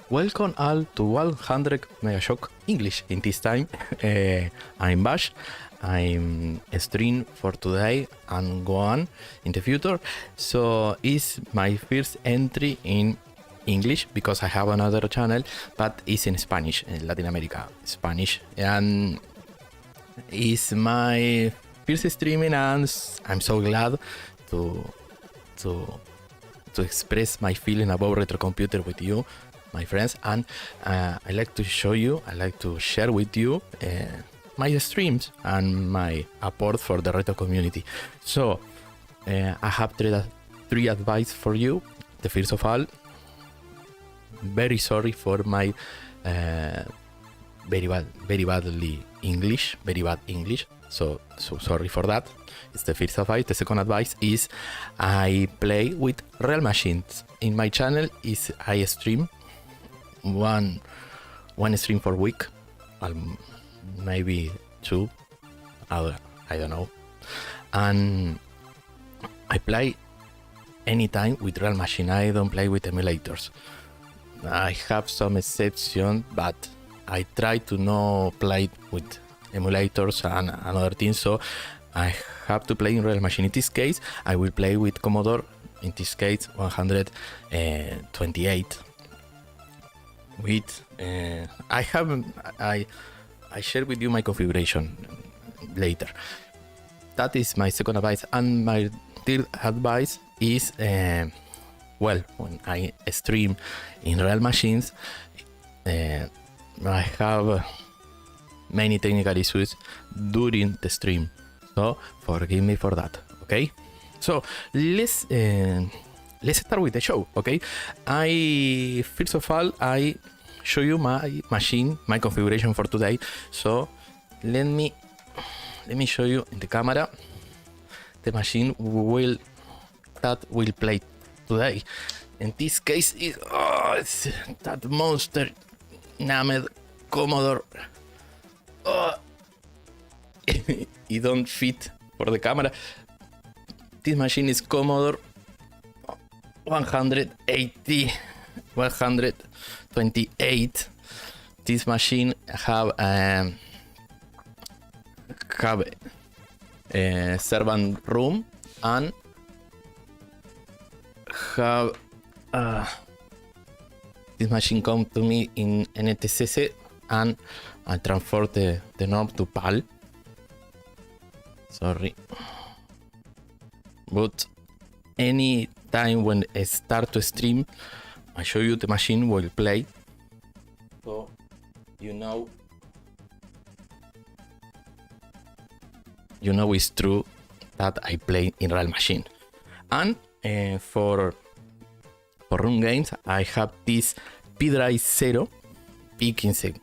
Welcome all to 100 Megashock English. In this time, I'm Bash. I'm stream for today and go on in the future. So it's my first entry in English because I have another channel, but it's in Spanish, in Latin America, Spanish, and it's my first streaming, and I'm so glad to express my feeling about retro computer with you, my friends, and I like to show you, I like to share with you my streams and my support for the retro community. So I have three advice for you. The first of all, very sorry for my very bad English, very bad English. So sorry for that. It's the first advice. The second advice is I play with real machines. In my channel is I stream one stream per week, maybe two, I don't know, and I play anytime with real machine. I don't play with emulators. I have some exceptions, but I try to not play with emulators and other things, so I have to play in real machine. In this case, I will play with Commodore, in this case 128. With I share with you my configuration later. That is my second advice, and my third advice is well, when I stream in real machines, I have many technical issues during the stream, so forgive me for that. Okay, so let's start with the show. Okay, I first of all I show you my machine, my configuration for today. So let me show you in the camera the machine that will play today. In this case, it's that monster named Commodore. It don't fit for the camera. This machine is Commodore 128. This machine have a servant room and have this machine come to me in NTCC, and I transfer the norm to PAL. Sorry, but any time when I start to stream, I show you the machine will play, so you know it's true that I play in real machine. And for run games, I have this P-Drive 0, P15,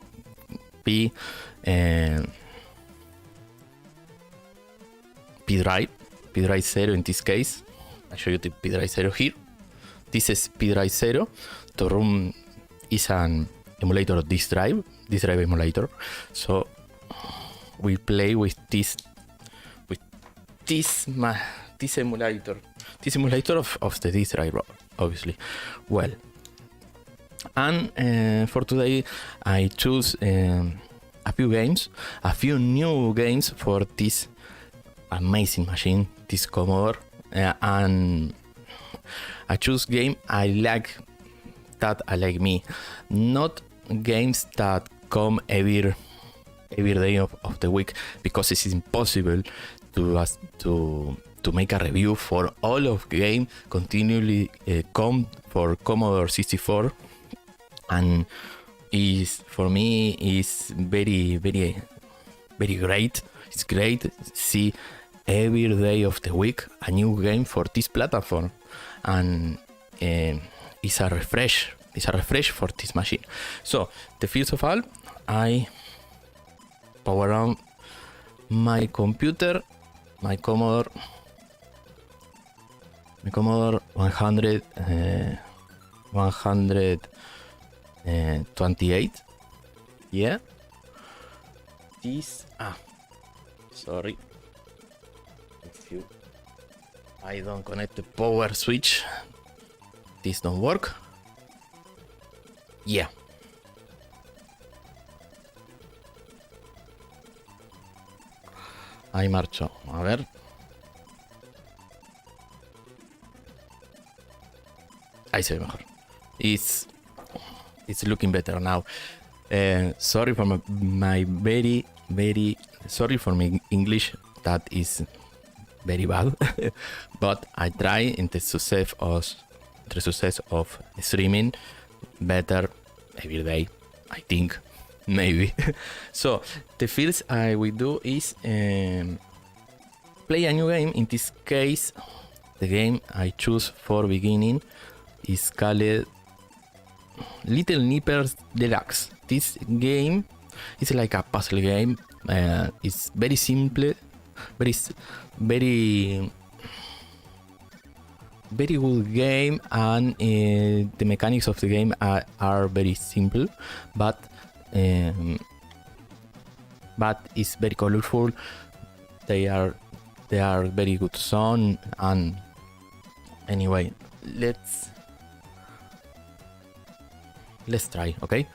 P-Drive 0 in this case. I show you the P-Drive 0 here. This is P-Drive 0. The room is an emulator of this drive emulator. So we play with this emulator. This emulator of the disk drive, obviously. Well, and for today I choose a few new games for this amazing machine, this Commodore, and I choose game I like me, not games that come every day of the week, because it is impossible to make a review for all of game continually come for Commodore 64, and is for me is very great. It's great to see every day of the week a new game for this platform, and it's a refresh for this machine. So the first of all, I power on my computer, my Commodore 128. Yeah, this sorry, if I don't connect the power switch, this don't work. Yeah. Ahí marchó. A ver. Ahí se ve mejor. It's looking better now. Sorry for my very sorry for my English. That is very bad. But I try in the success of streaming better every day. I think maybe. So the first I will do is play a new game. In this case, the game I choose for beginning is called Little Nippers Deluxe. This game is like a puzzle game. It's very simple, very good game, and the mechanics of the game are very simple, but it's very colorful. They are very good sound, and anyway, let's try, okay?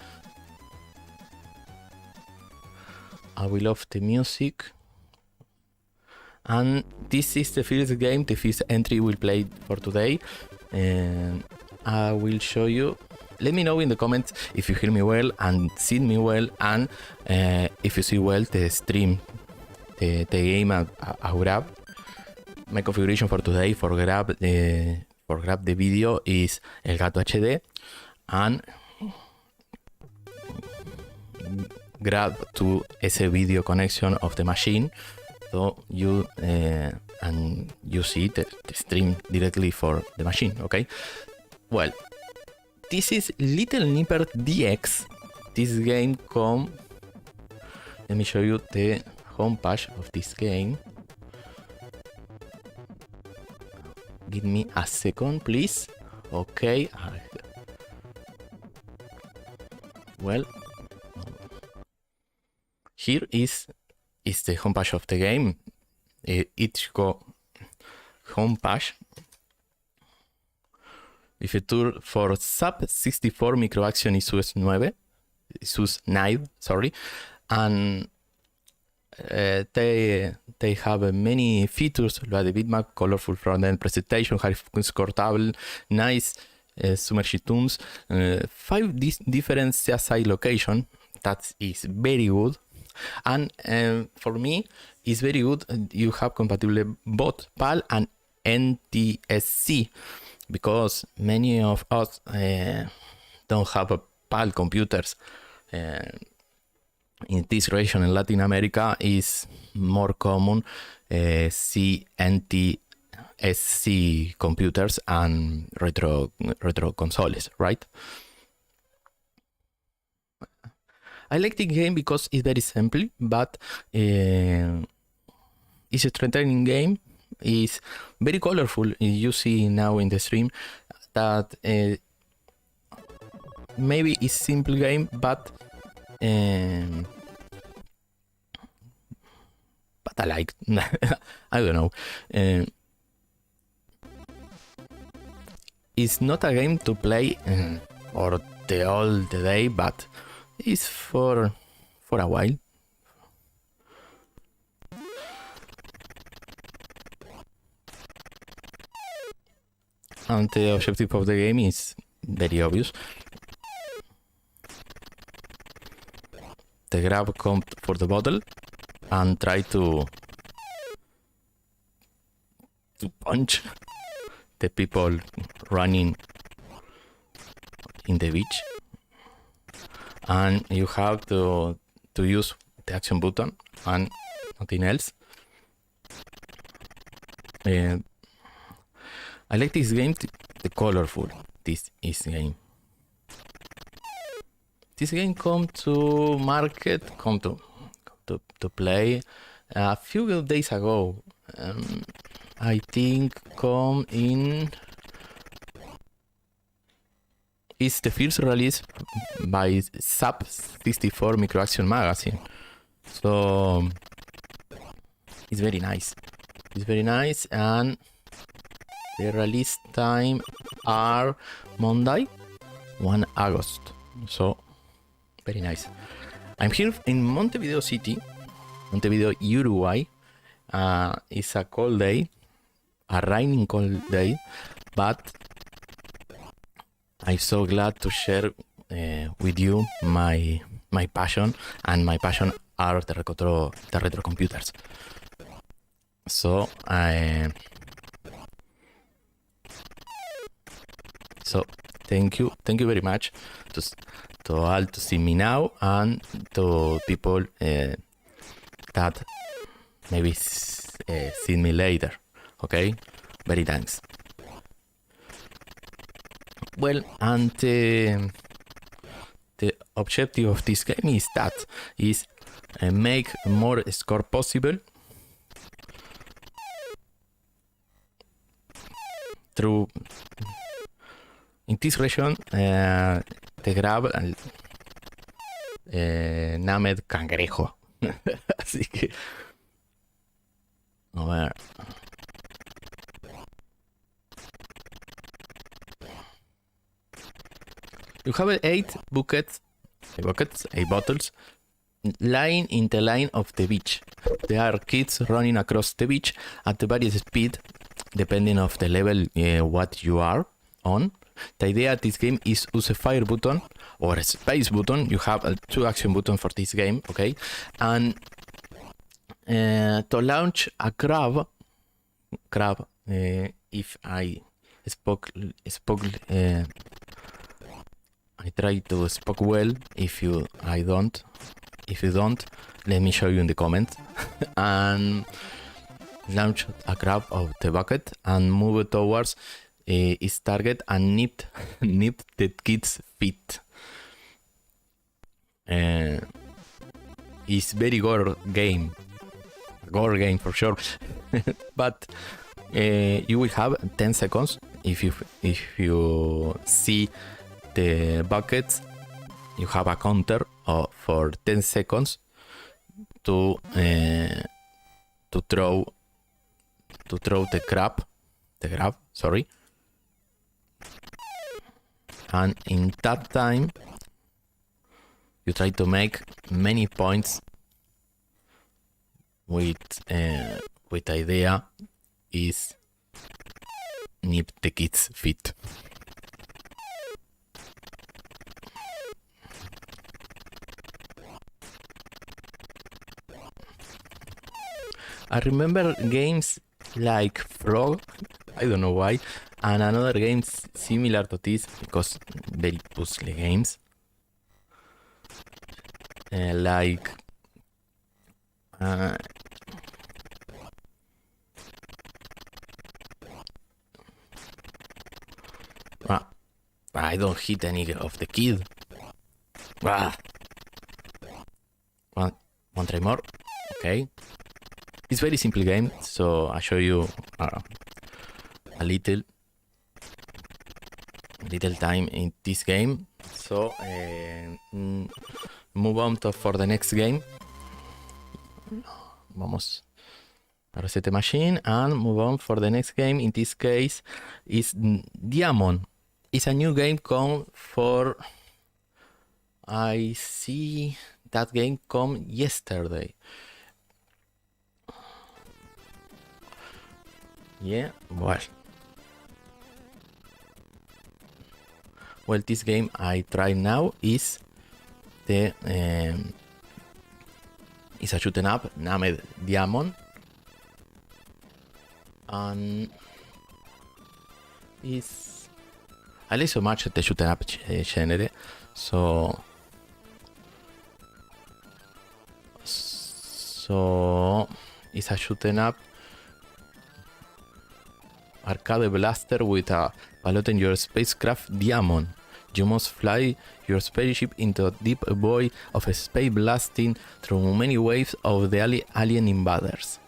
I will off the music. And this is the first game, the first entry we'll play for today. And I will show you. Let me know in the comments if you hear me well and see me well, and if you see well the stream, the game I grab. My configuration for today for grab the video is Elgato HD, and grab to ese video connection of the machine, so you see the stream directly for the machine. Okay, well, this is Little Nipper DX. This game let me show you the homepage of this game. Give me a second, please. Okay. Well, here is the homepage of the game. Each homepage. If you tour for SAP 64 microaction ISUS 9, sorry, and they have many features like the bitmap, colorful front-end presentation, high score table, nice submerged toons, 5 different CSI location. That is very good, and for me it's very good. You have compatible both PAL and NTSC, because many of us don't have a PAL computers. In this region in Latin America is more common NTSC computers and retro consoles, right? I like the game because it's very simple, but it's a entertaining game. It's very colorful. You see now in the stream that maybe it's simple game, but I like. I don't know. It's not a game to play or all the day, but it's for a while. And the objective of the game is very obvious. The grab come for the bottle and try to punch the people running in the beach, and you have to use the action button and nothing else. I like this game, the colorful this is game. This game come to market, come to play a few days ago. I think come in. It's the first release by SAP 64 Microaction Magazine. So it's very nice. It's very nice, and the release time are Monday, 1 August. So very nice. I'm here in Montevideo City, Montevideo, Uruguay. It's a cold day, a raining cold day, but I'm so glad to share with you my passion, and my passion are the retro computers. So thank you very much to all to see me now, and to people that maybe see me later. Okay, very thanks. Well, and the objective of this game is make more score possible through, in this region, te grab Named Cangrejo. Así que a ver. You have 8 bottles lying in the line of the beach. There are kids running across the beach at various speed, depending of the level what you are on. The idea of this game is use a fire button or a space button. You have 2 action buttons for this game, okay? And to launch a crab, if I spoke I try to speak well. If you don't, let me show you in the comments. And launch a crab of the bucket and move it towards its target and nip the kid's feet. It's very gore game for sure. But you will have 10 seconds if you see the buckets. You have a counter for 10 seconds to throw the crab, sorry. And in that time you try to make many points with idea is nip the kid's feet. I remember games like Frog, I don't know why, and another games similar to this, because very puzzle games, like I don't hit any of the kid. One try more. Okay. It's very simple game, so I show you a little time in this game. So move on for the next game. Vamos a reset the machine and move on for the next game. In this case is Diamond. It's a new game come for, I see that game come yesterday. Yeah, well, this game I try now is the is a shooting up named Diamond, and I like so much the shooting up genre, so it's a shooting up arcade blaster with a pilot in your spacecraft Diamond. You must fly your spaceship into a deep void of space, blasting through many waves of the alien invaders.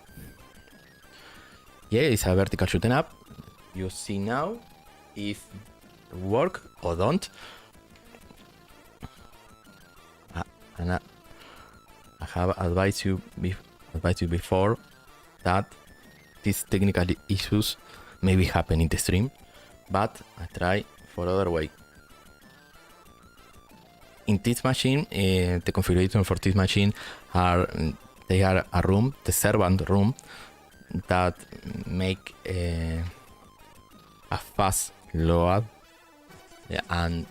Yeah, it's a vertical shooting up. You see now if it work or don't. And I have advised you before that these technical issues maybe happen in the stream, but I try for other way. in this machine, the configuration for this machine they are a room, the servant room, that make a fast load, and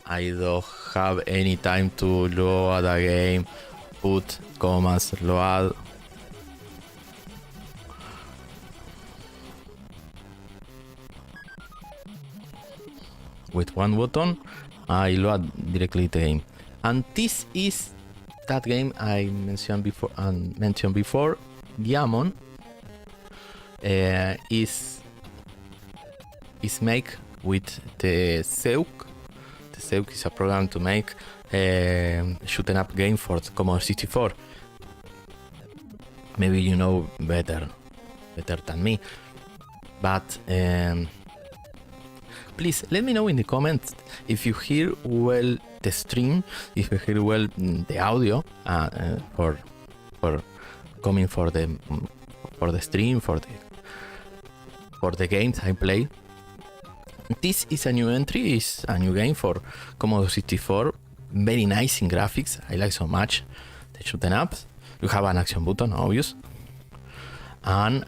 I don't have any time to load a game, put commas, load. With one button, I load directly the game. And this is that game I mentioned before. Diamond is made with the Zeuk. The Zeuk is a program to make shooting up game for Commodore 64. Maybe you know better than me, but please let me know in the comments if you hear well the stream, if you hear well the audio for coming for the stream, for the games I play. This is a new entry, is a new game for Commodore 64. Very nice in graphics. I like so much the shooting ups. You have an action button, obvious, and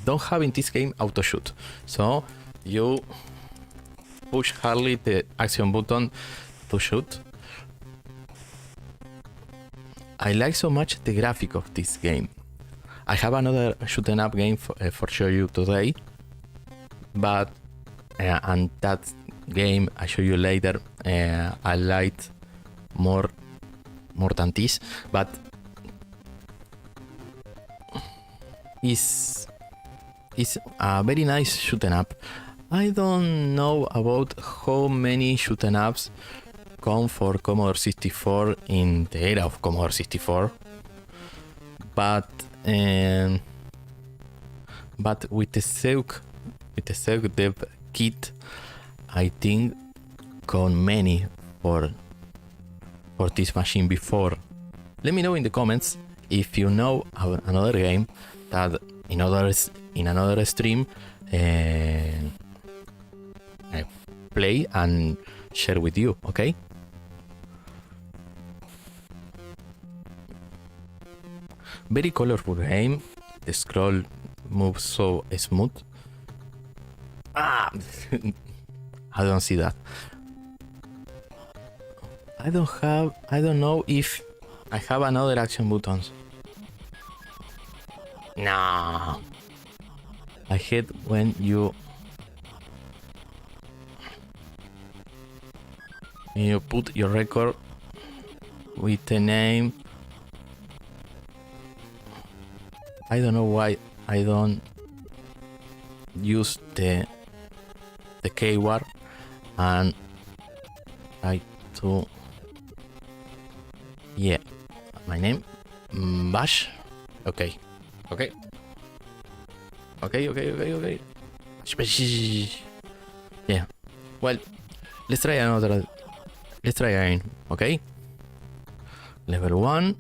don't have in this game auto shoot. So you push hardly the action button to shoot. I like so much the graphic of this game. I have another shooting up game for show you today, but and that game I show you later. I like more than this, but is a very nice shooting up. I don't know about how many shooting ups come for Commodore 64 in the era of Commodore 64, but with the Zeuk dev kit, I think come many for this machine before. Let me know in the comments if you know another game that in another stream I play and share with you, okay? Very colorful game. The scroll moves so smooth. I don't see that. I don't know if I have another action buttons. No. I hate when you put your record with the name. I don't know why I don't use the keyword and try to my name Bash. Okay. Yeah, well, let's try again. Okay, level 1.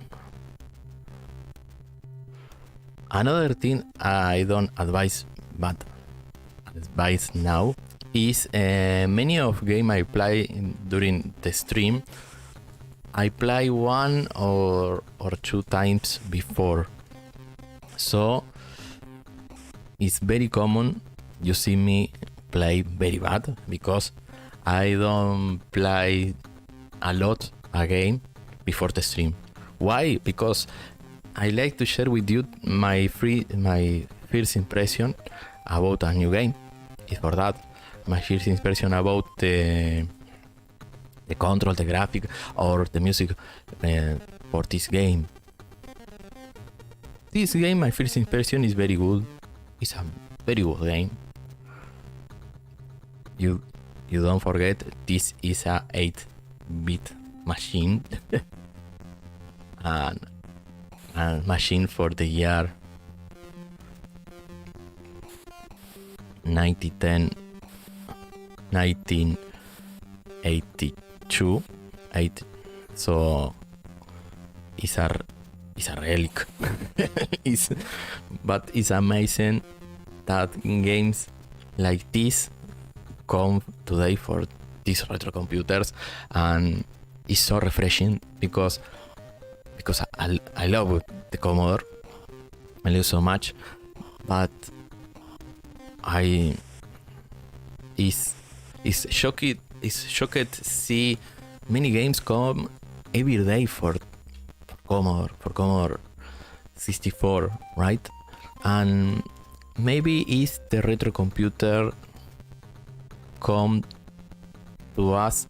Another thing I don't advise, but advise now, is many of game I play during the stream, I play 1 or 2 times before, so it's very common you see me play very bad because I don't play a lot a game before the stream. Why? Because I like to share with you my first impression about a new game. It's for that, my first impression about the control, the graphic, or the music for this game. This game, my first impression is very good. It's a very good game. You don't forget, this is a 8-bit machine. and machine for the year 1982. So it's a relic. But it's amazing that games like this come today for these retro computers, and it's so refreshing because I love the Commodore. I love so much, but I is shocked to see many games come every day for Commodore 64, right? And maybe it's the retro computer come to us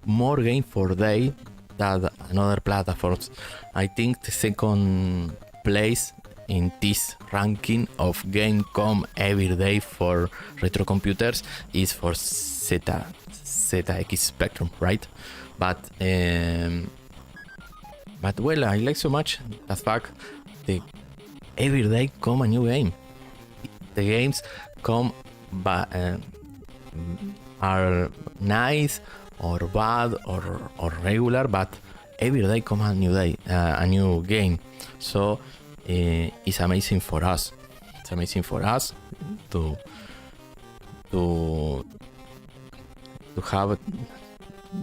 more game for day than another platforms. I think the second place in this ranking of game come every day for retro computers is for ZX Spectrum, right? But well, I like so much the fact that every day come a new game. The games come are nice or bad or regular, but every day come a new day, a new game. So it's amazing for us. It's amazing for us to have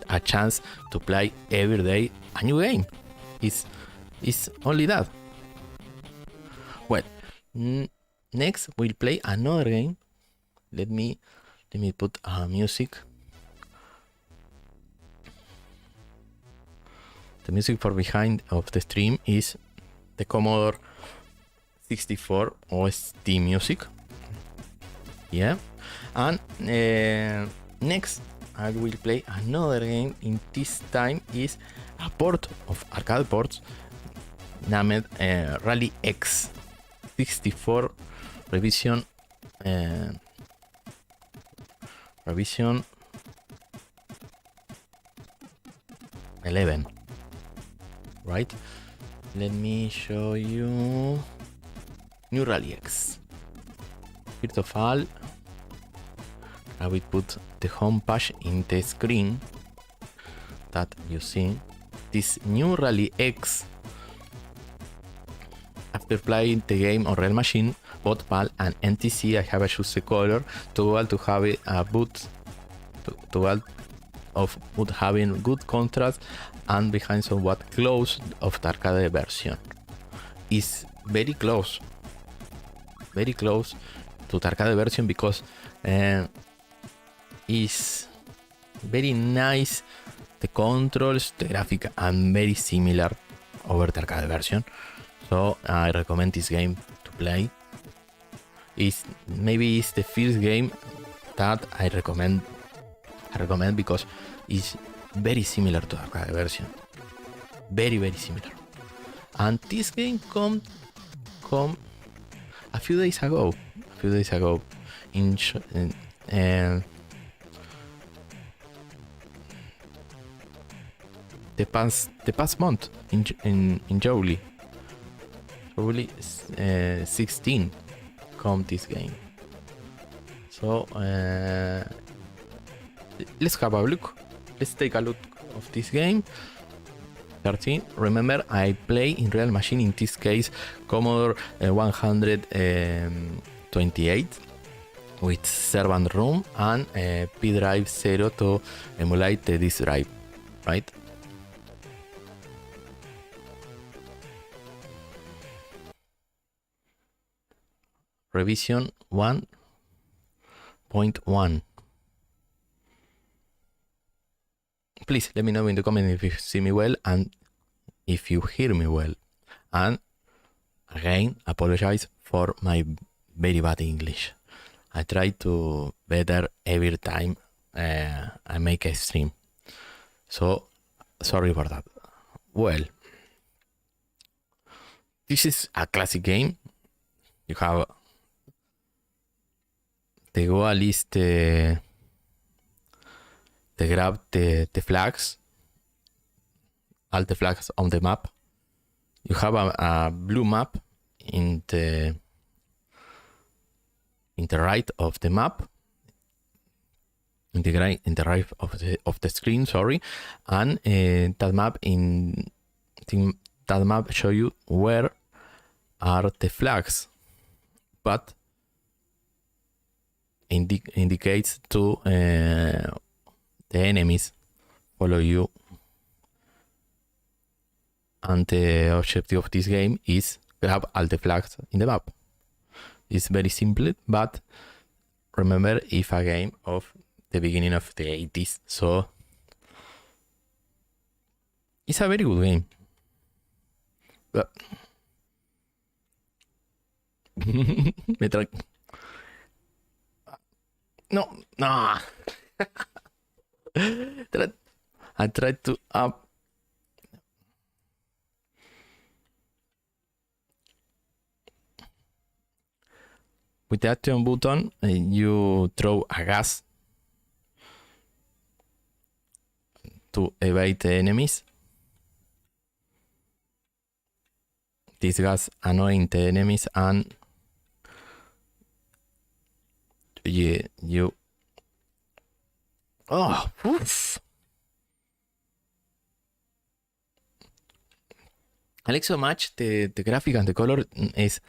a chance to play every day a new game. It's only that. Well, next we'll play another game. Let me put music. The music for behind of the stream is the Commodore 64 OST music. Yeah, and next I will play another game. In this time is a port of arcade ports named Rally X 64 revision 11, right? Let me show you new Rally X. First of all, I will put the home page in the screen that you see. This new Rally X, after playing the game on real machine, both PAL and NTC, I have choose the color to have a boot of having good contrast and behind somewhat close of the arcade version. Is very close to the arcade version because is very nice. The controls, the graphic, and very similar over the arcade version. So I recommend this game to play. Maybe it's the first game that I recommend because it's very similar to the arcade version. Very similar. And this game come a few days ago. The past month in July 16 come this game. So let's have a look. Let's take a look of this game. 13. Remember, I play in real machine, in this case Commodore 128 with servant room and P drive 0 to emulate the disk drive, right? Revision 1.1. Please let me know in the comments if you see me well and if you hear me well. And again, apologize for my very bad English. I try to better every time I make a stream. So sorry for that. Well, this is a classic game. You have the goal is to grab the flags, all the flags on the map. You have a blue map in the right of the map, in the right of the screen. Sorry, and that map show you where are the flags, but indicates to the enemies follow you. And the objective of this game is grab all the flags in the map. It's very simple, but remember, it's a game of the beginning of the 80s, so it's a very good game. But no. I tried to up. With the action button, you throw a gas to evade the enemies. This gas annoying the enemies, and you oof. I like so much the graphic and the color is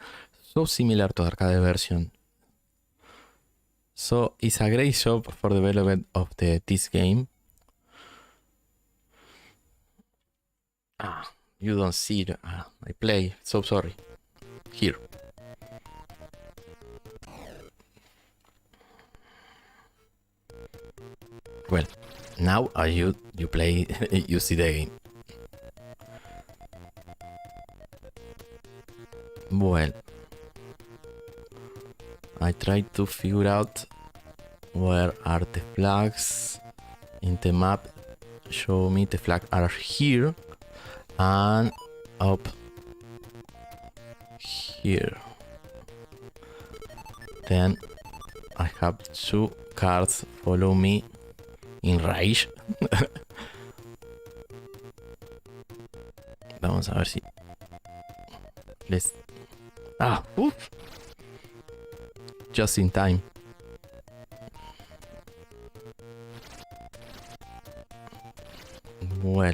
so similar to arcade version. So it's a great job for development of this game. You don't see it. I play. So sorry. Here. Well, now you play. You see the game. Well, I try to figure out where are the flags in the map. Show me the flags are here and up here. Then I have 2 cards follow me in rage. Vamos a ver si les... oof. Just in time. Well,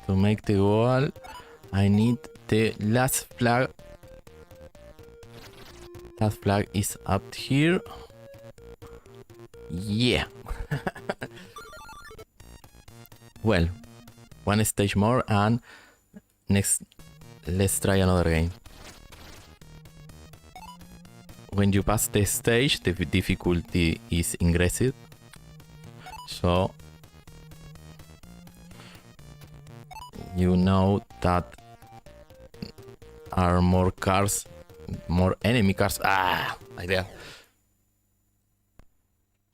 to make the goal, I need the last flag. That flag is up here. Yeah. Well, one stage more, and next, let's try another game. When you pass the stage, the difficulty is increased. So you know that are more cars, more enemy cars. Like that.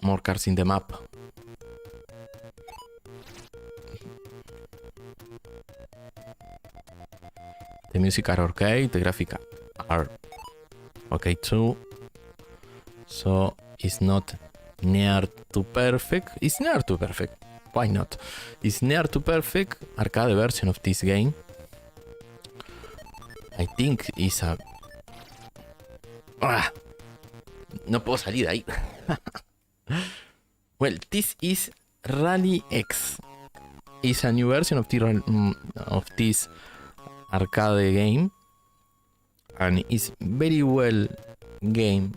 More cars in the map. The music are okay, the graphics are okay too. So it's not near to perfect. It's near to perfect. Why not? It's near to perfect arcade version of this game. I think it's a... No puedo salir de ahí. Well, this is Rally X. It's a new version of this arcade game, and it's very well game.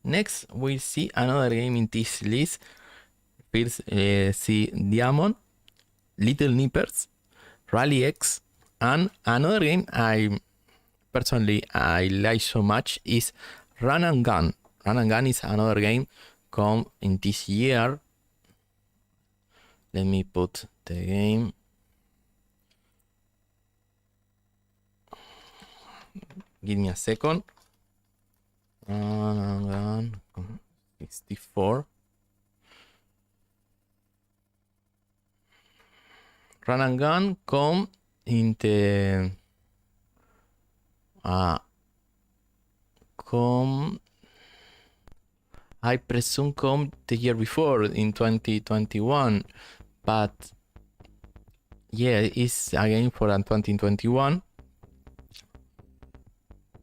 Next, we'll see another game in this list. First, see Diamond, Little Nippers, Rally X, and another game I personally like so much is Run and Gun. Run and Gun is another game come in this year. Let me put the game. Give me a second. Run and Gun 64. Run and Gun come in the I presume come the year before in 2021, but yeah, it's a game for 2021.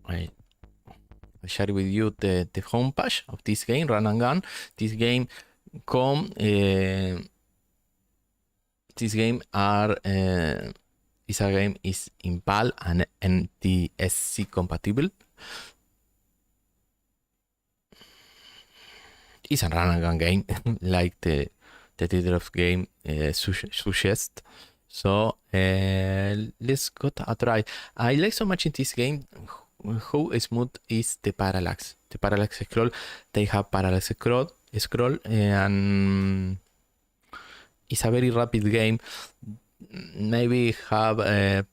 I share with you the homepage of this game, Run and Gun. This game come this game are is a game is in PAL and NTSC compatible. It's a run and gun game, like the title of game suggests. So let's go a try. I like so much in this game how smooth is the parallax. The parallax scroll. They have parallax scroll and it's a very rapid game. Maybe have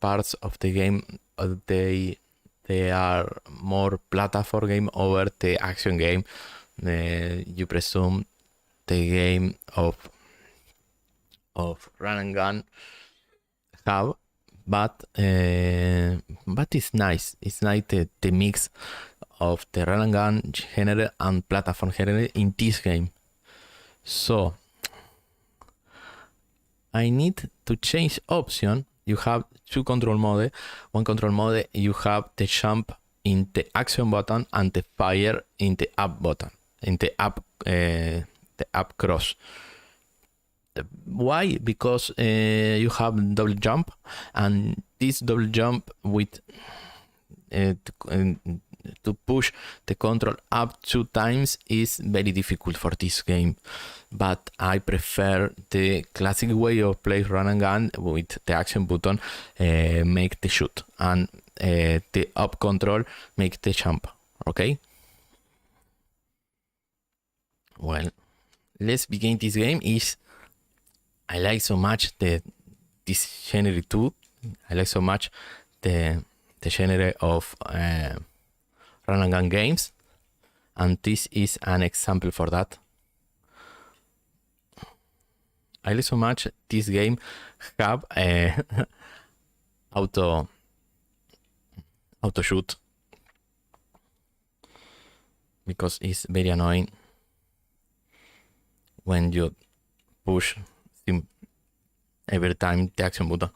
parts of the game they are more platform game over the action game. You presume the game of run and gun have, but it's nice. It's nice the mix of the run and gun genre and platform genre in this game. So I need to change option. You have two control mode. One control mode, you have the jump in the action button and the fire in the up button, in the up cross. Why? Because you have double jump, and this double jump with to push the control up 2 times is very difficult for this game, but I prefer the classic way of play run and gun with the action button make the shoot and the up control make the jump. Okay, well, let's begin this game. I like so much this genre too. I like so much the genre of run and gun games, and this is an example for that. I like so much this game have auto shoot, because it's very annoying when you push every time the action button.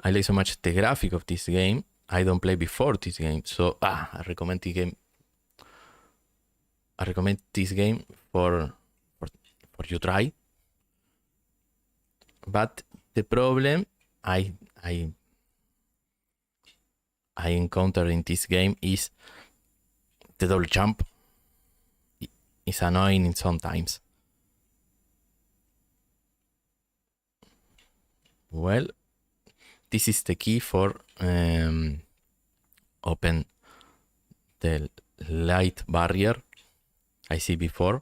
I like so much the graphic of this game. I don't play before this game, so I recommend this game. I recommend this game for you try. But the problem I encounter in this game is the double jump. It's annoying sometimes. Well, this is the key for open the light barrier I see before.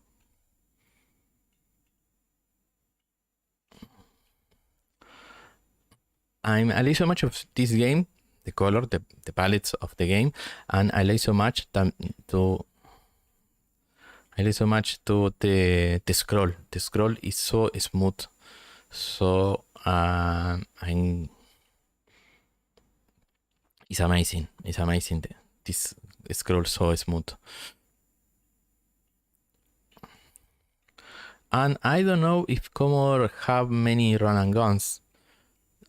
I like so much of this game, the color, the palettes of the game, and I like so much the scroll. The scroll is so smooth, so it's amazing. It's amazing. This scroll so smooth. And I don't know if Commodore have many run and guns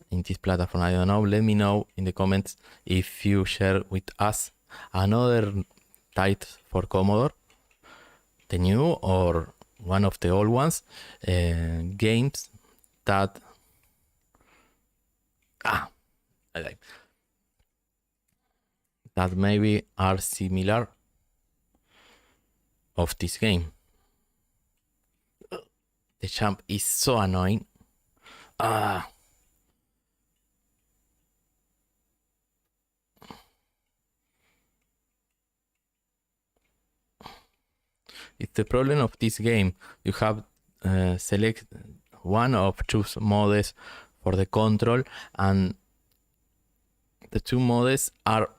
in this platform. I don't know. Let me know in the comments if you share with us another title for Commodore, the new or one of the old ones, games that I like, that maybe are similar of this game. The jump is so annoying. It's the problem of this game. You have select one of two modes for the control, and the two modes are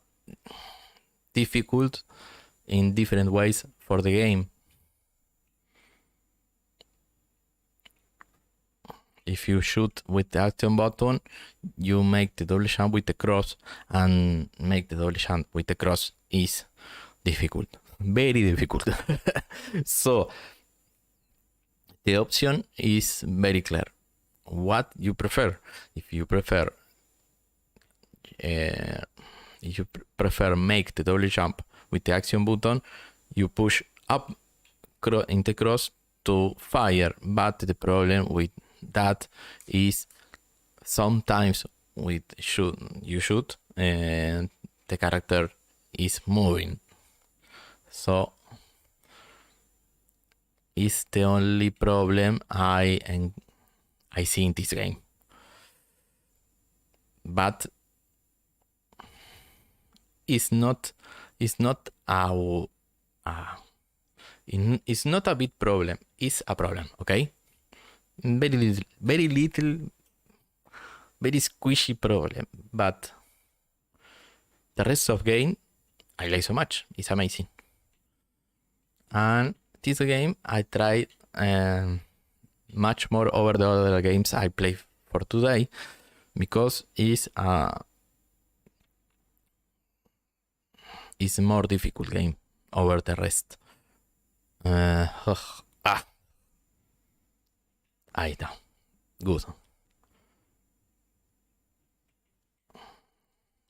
difficult in different ways for the game. If you shoot with the action button, you make the double jump with the cross, and make the double jump with the cross is difficult, very difficult. So the option is very clear. What you prefer? If you prefer make the double jump with the action button, you push up in the cross to fire. But the problem with that is sometimes with you shoot and the character is moving, So it's the only problem I see in this game. But it's not it's not a big problem. It's a problem, okay? Very little, very squishy problem. But the rest of game, I like so much. It's amazing. And this game, I tried much more over the other games I play for today because it's a more difficult game over the rest. Ahí está. Good.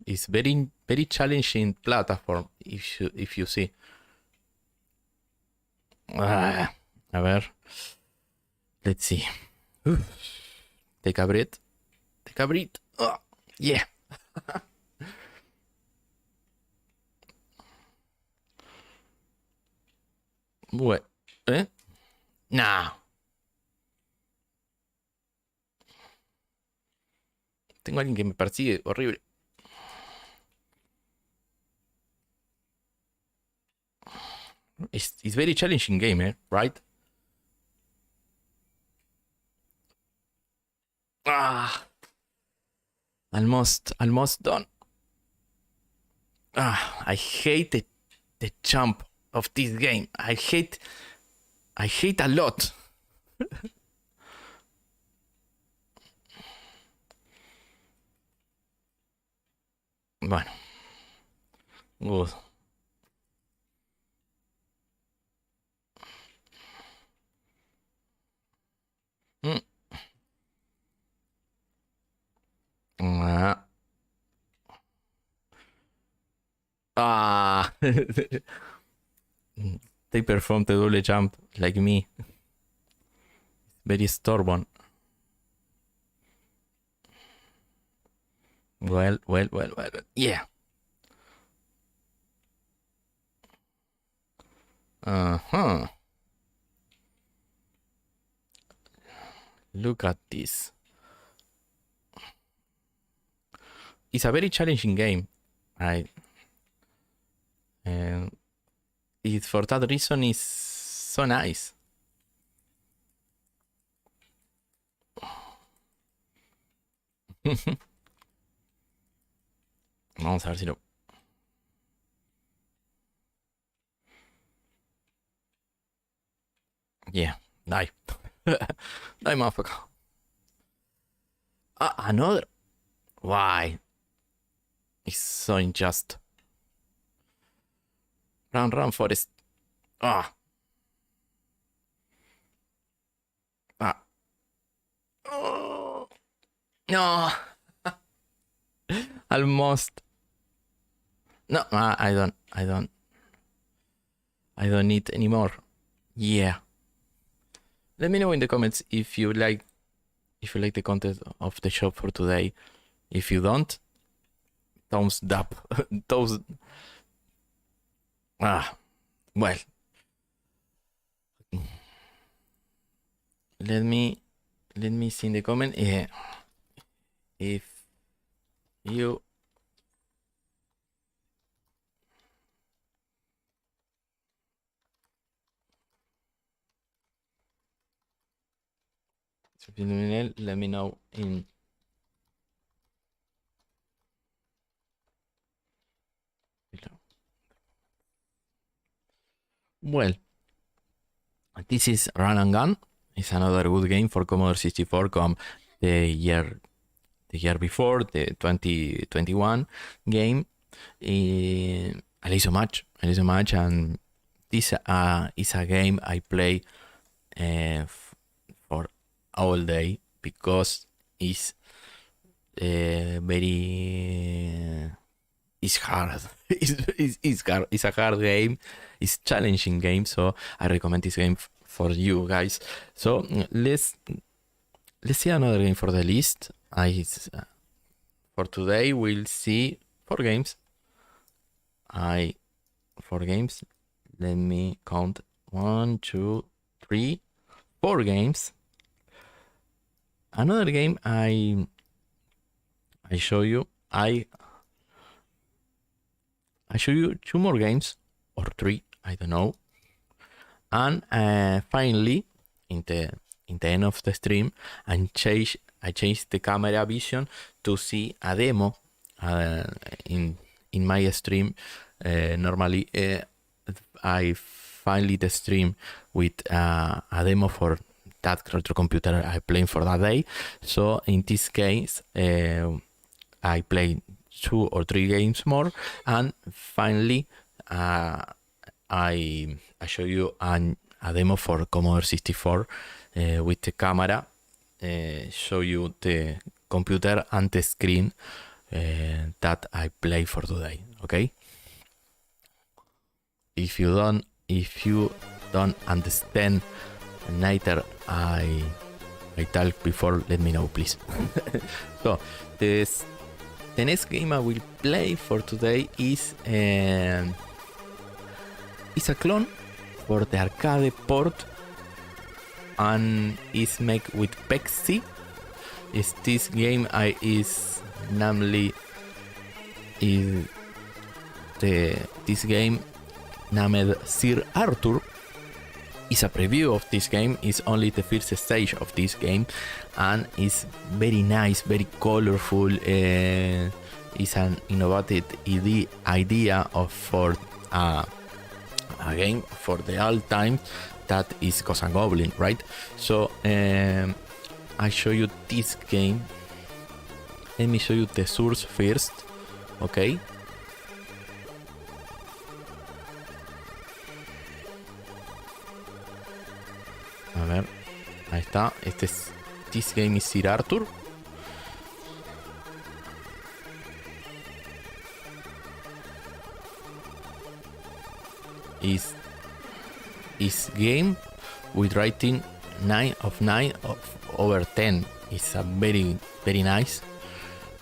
It's very, very challenging platform if you see. A ver. Let's see. Take a breath. Take a breath. Oh, yeah. What? Nah. Tengo a alguien que me persigue. Horrible. It's very challenging game, right? Almost done. I hate the jump of this game. I hate a lot. Bueno. Good. They performed the double jump like me. Very stubborn. Well. Yeah. Look at this. It's a very challenging game. It for that reason is so nice. Vamos a ver si lo... Yeah, die. Die, motherfucker. Another. Why? It's so unjust. Run, Forest. Oh. No. Almost. No, I don't need anymore. Yeah. Let me know in the comments if you like the content of the shop for today. If you don't, thumbs up. Well. Let me see in the comment if you let me know in well, this is Run and Gun. It's another good game for Commodore 64 come the year before, the 2021 game. I like so much, and this is a game I play for all day because it's very it's hard. It's a hard game. It's challenging game, so I recommend this game for you guys. So let's see another game for the list. For today we'll see 4 games. 4 games. let me count 1, 2, 3, 4 games. Another game I show you. I show you 2 more games or 3, I don't know. And finally, in the end of the stream, I changed the camera vision to see a demo in my stream. Normally, I finally the stream with a demo for that retro computer I playing for that day. So in this case, I played 2 or 3 games more, and finally I show you a demo for Commodore 64 with the camera. Show you the computer and the screen that I play for today. Okay. If you don't understand neither I talked before, let me know, please. So the next game I will play for today is a clone for the arcade port, and is made with Pexi. Is this game this game named Sir Arthur. Is a preview of this game. Is only the first stage of this game, and is very nice, very colorful. Is an innovative idea for a game for the all time that is Ghosts and Goblins, right? So I show you this game. Let me show you the source first, okay? A ver, ahí está. This game is Sir Arthur. Is game with rating 9 of 9 over 10. It's a very, very nice.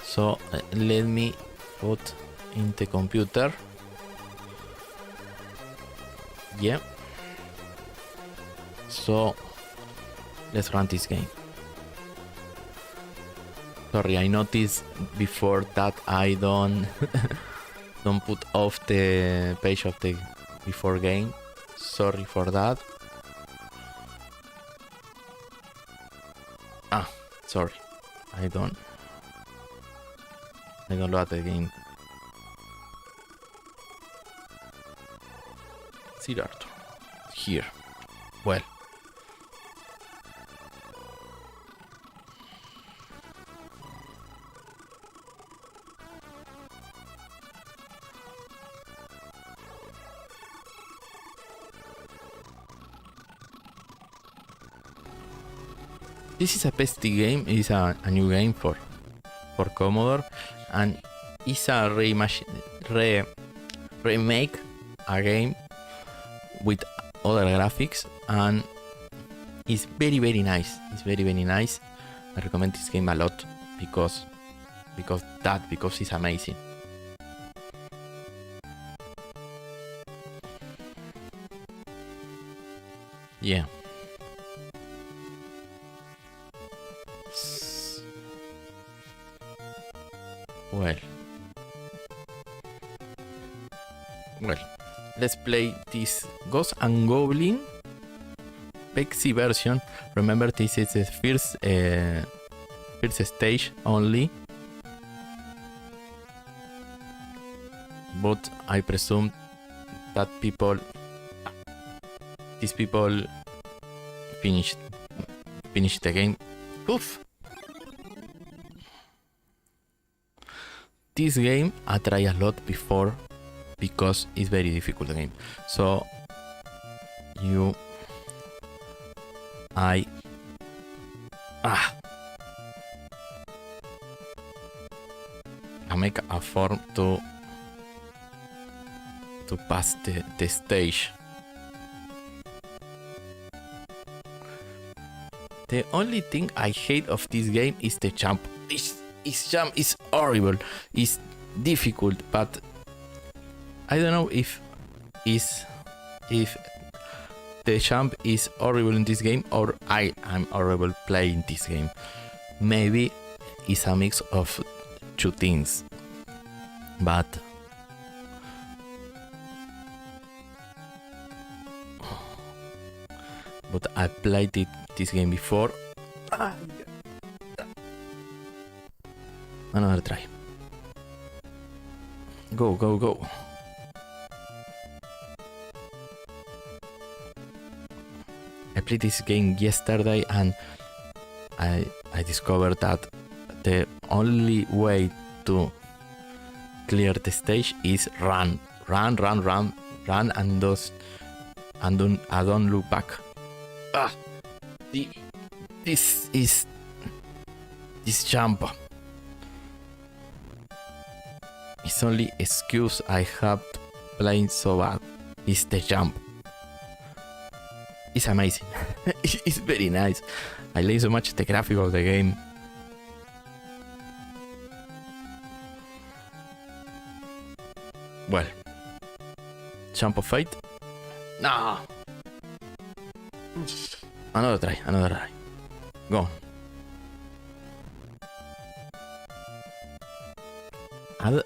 So let me put in the computer. Yeah. So let's run this game. Sorry, I noticed before that I don't put off the page of the before game. Sorry for that. Sorry. I don't load the game. Sir Arthur. Here. Well. This is a pesty game. It's a new game for Commodore, and it's a remake a game with other graphics, and it's very, very nice. It's very, very nice. I recommend this game a lot because it's amazing. Yeah. Well, let's play this Ghosts and Goblins Pexi version. Remember, this is the first stage only, but I presume that these people finished the game. Oof. This game I tried a lot before because it's very difficult game. So I make a form to pass the stage. The only thing I hate of this game is the jump. This jump is horrible. It's difficult, but I don't know if if the jump is horrible in this game or I am horrible playing this game. Maybe it's a mix of two things, but I played this game before. Another try. Go, go, go. I played this game yesterday and I discovered that the only way to clear the stage is run and don't look back. This jump. It's only excuse I have playing so bad is the jump. It's amazing. It's very nice. I like so much the graphic of the game. Well, jump of fate. No. Another try. Go on.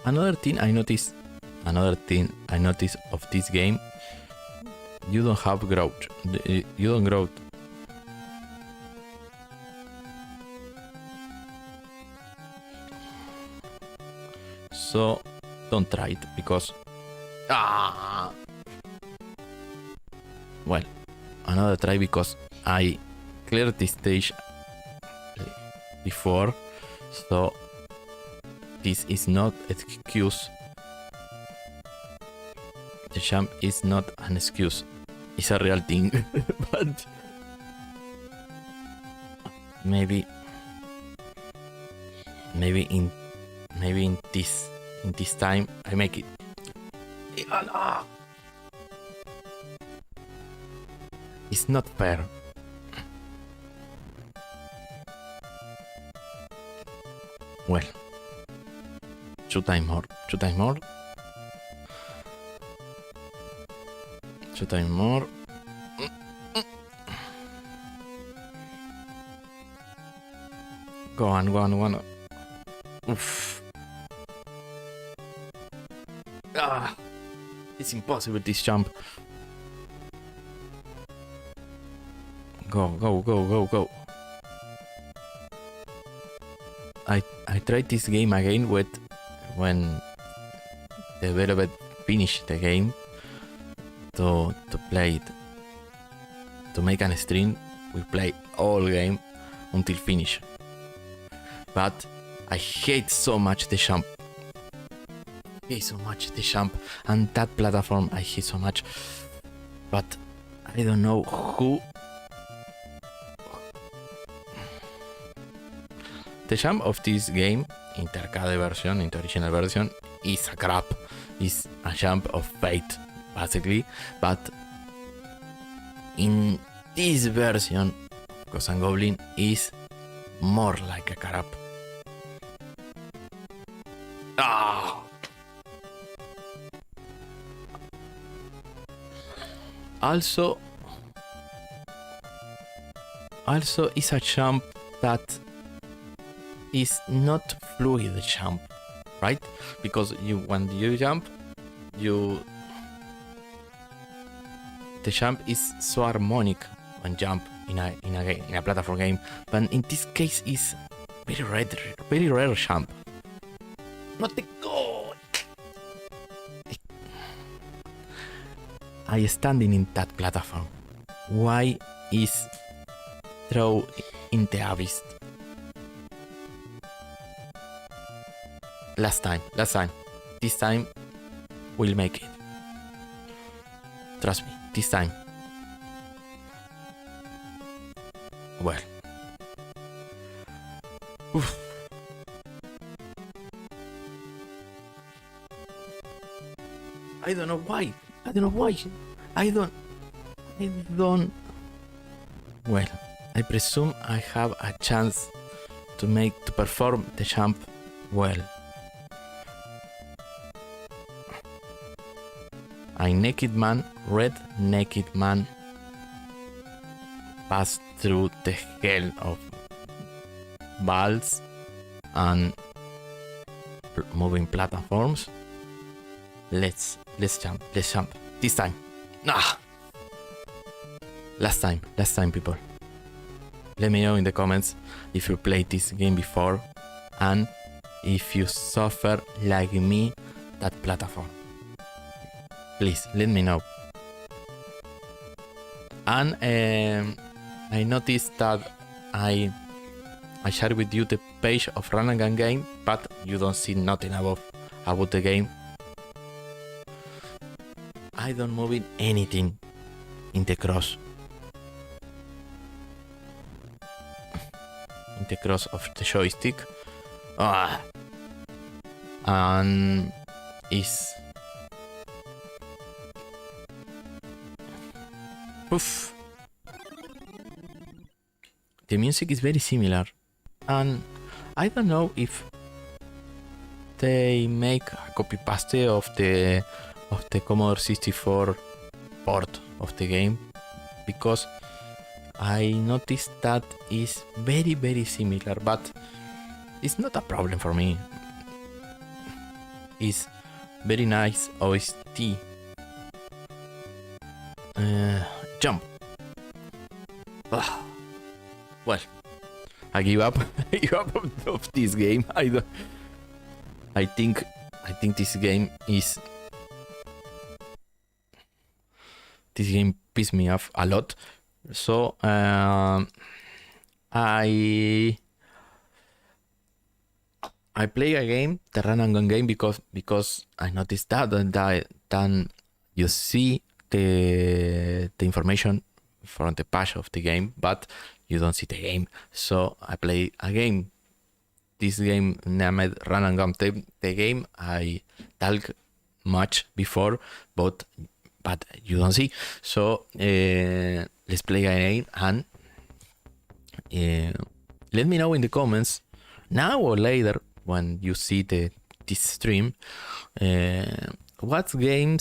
Another thing I noticed of this game, you don't have growth. You don't grow. So don't try it because well, another try because I cleared this stage before, so this is not an excuse. The jump is not an excuse. It's a real thing. But maybe in this time I make it. It's not fair. Well, two time more. Go on. Oof. It's impossible this jump. Go. I tried this game again when the developer finished the game to play it. To make an stream, we play all game until finish. But I hate so much the jump. And that platform I hate so much. But I don't know who. The jump of this game, in the arcade version, in the original version, is a crap. It's a jump of fate, basically. But in this version, Ghost and Goblin is more like a crap. Also, it's a jump that is not fluid jump, right? Because when you jump, the jump is so harmonic when jump in a platform game, but in this case is very rare jump. Not the god. I standing in that platform. Why is throw in the abyss? Last time. This time we'll make it. Trust me, this time. Well. Oof. I don't know why. Well, I presume I have a chance to perform the jump well. a naked man, red naked man, pass through the hell of balls and moving platforms. Let's jump. This time. Last time, people. Let me know in the comments if you played this game before and if you suffer like me that platform. Please let me know. And I noticed that I shared with you the page of Run and Gun game, but you don't see nothing about the game. I don't move anything in the cross. In the cross of the joystick. And is oof. The music is very similar, and I don't know if they make a copy paste of the Commodore 64 port of the game, because I noticed that is very similar, but it's not a problem for me. It's very nice OST. Jump. Well, I give up. I give up of this game. I think this game is. This game pissed me off a lot. So I play a game, the Run and Gun game, because I noticed that then you see the information from the page of the game, but you don't see the game. So I play a game. This game named Run and Gun. The game I talked much before, but you don't see. So let's play a game and let me know in the comments now or later when you see this stream what game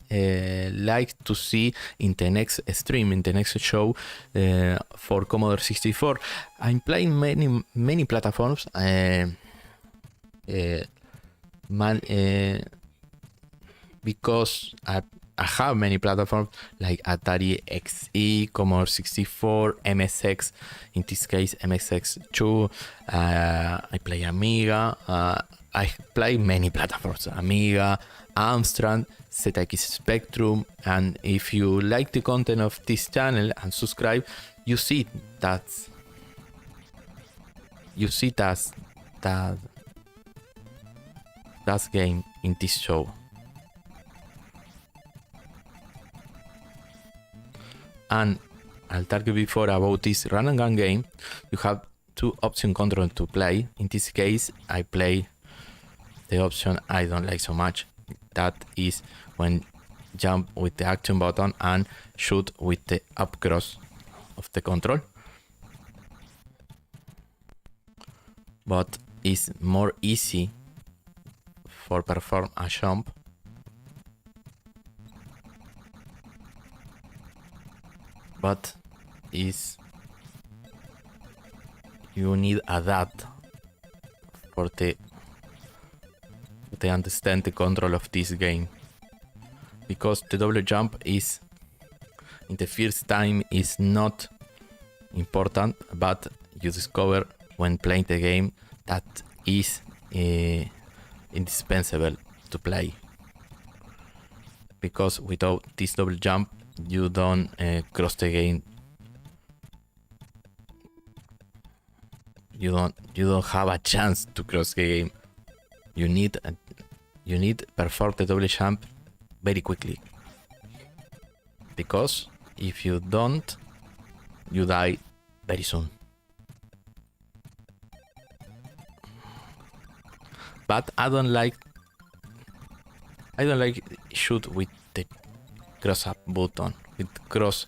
like to see in the next stream, in the next show for Commodore 64. I'm playing many platforms. Because I have many platforms like Atari XE, Commodore 64, MSX, in this case MSX2, I play Amiga, I play many platforms, Amiga, Amstrad, ZX Spectrum, and if you like the content of this channel and subscribe, you see that game in this show. And I'll talk before about this Run and Gun game. You have two option control to play. In this case, I play the option I don't like so much. That is when jump with the action button and shoot with the up cross of the control. But it's more easy for perform a jump. But you need a that for the understand the control of this game, because the double jump is in the first time is not important, but you discover when playing the game that is indispensable to play, because without this double jump you don't cross the game. You don't have a chance to cross the game. You need perform the double jump very quickly, because if you don't, you die very soon. But I don't like shoot with the cross up button, with cross.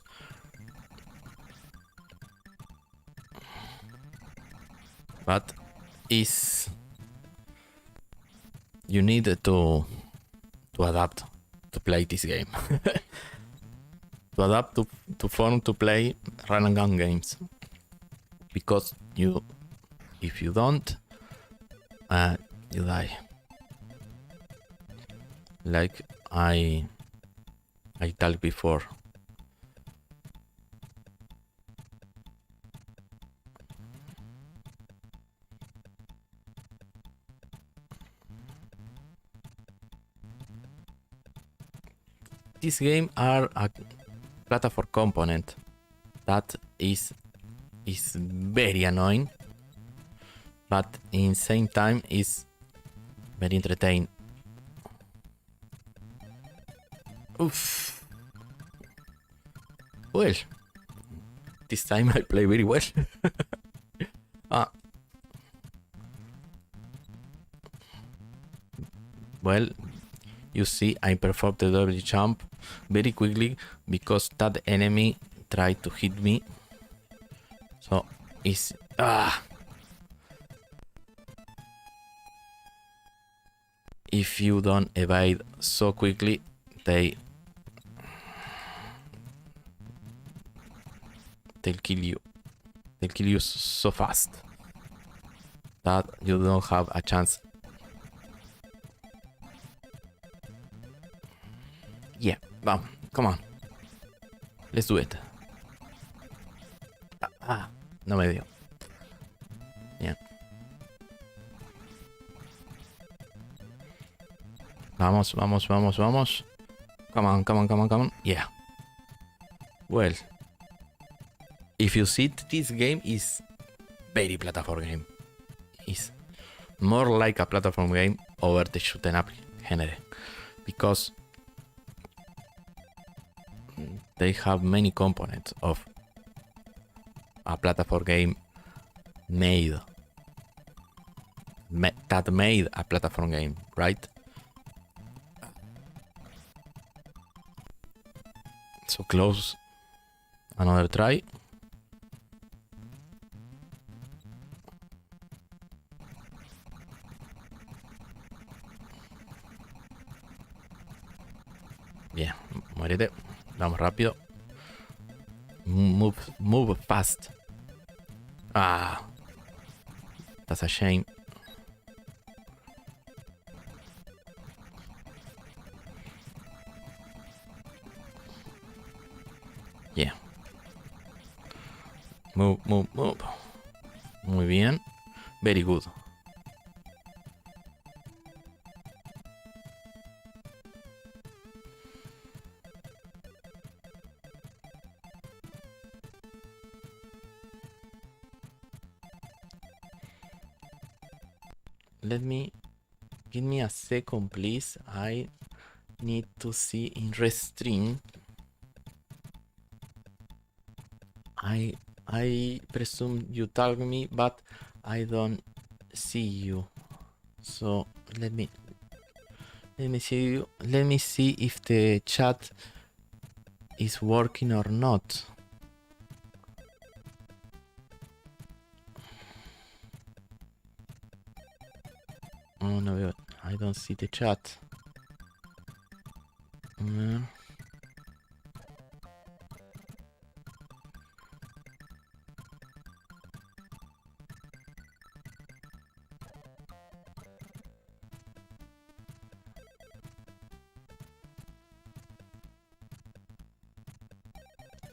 But you need to to adapt to play this game. To adapt to form to play run and gun games. Because if you don't, you die. Like I told before. This game are a platform component that is very annoying, but in same time is very entertaining. Oof. Well, this time I play very well. Well, you see, I performed the double jump very quickly because that enemy tried to hit me. So it's if you don't evade so quickly, they'll kill you. They'll kill you so fast that you don't have a chance. Yeah, come on. Let's do it. No me dio. Yeah. Vamos. Come on. Yeah. Well, if you see this game is very platform game. It's more like a platform game over the shoot 'em up genre because they have many components of a platform game that made a platform game, right? So close. Another try. Bien, muérete. Vamos rápido. Move fast. That's a shame. Yeah. Move. Muy bien. Very good. Give me a second, please. I need to see in Restream. I presume you tag me, but I don't see you. So let me see you. Let me see if the chat is working or not. Oh no, I don't see the chat.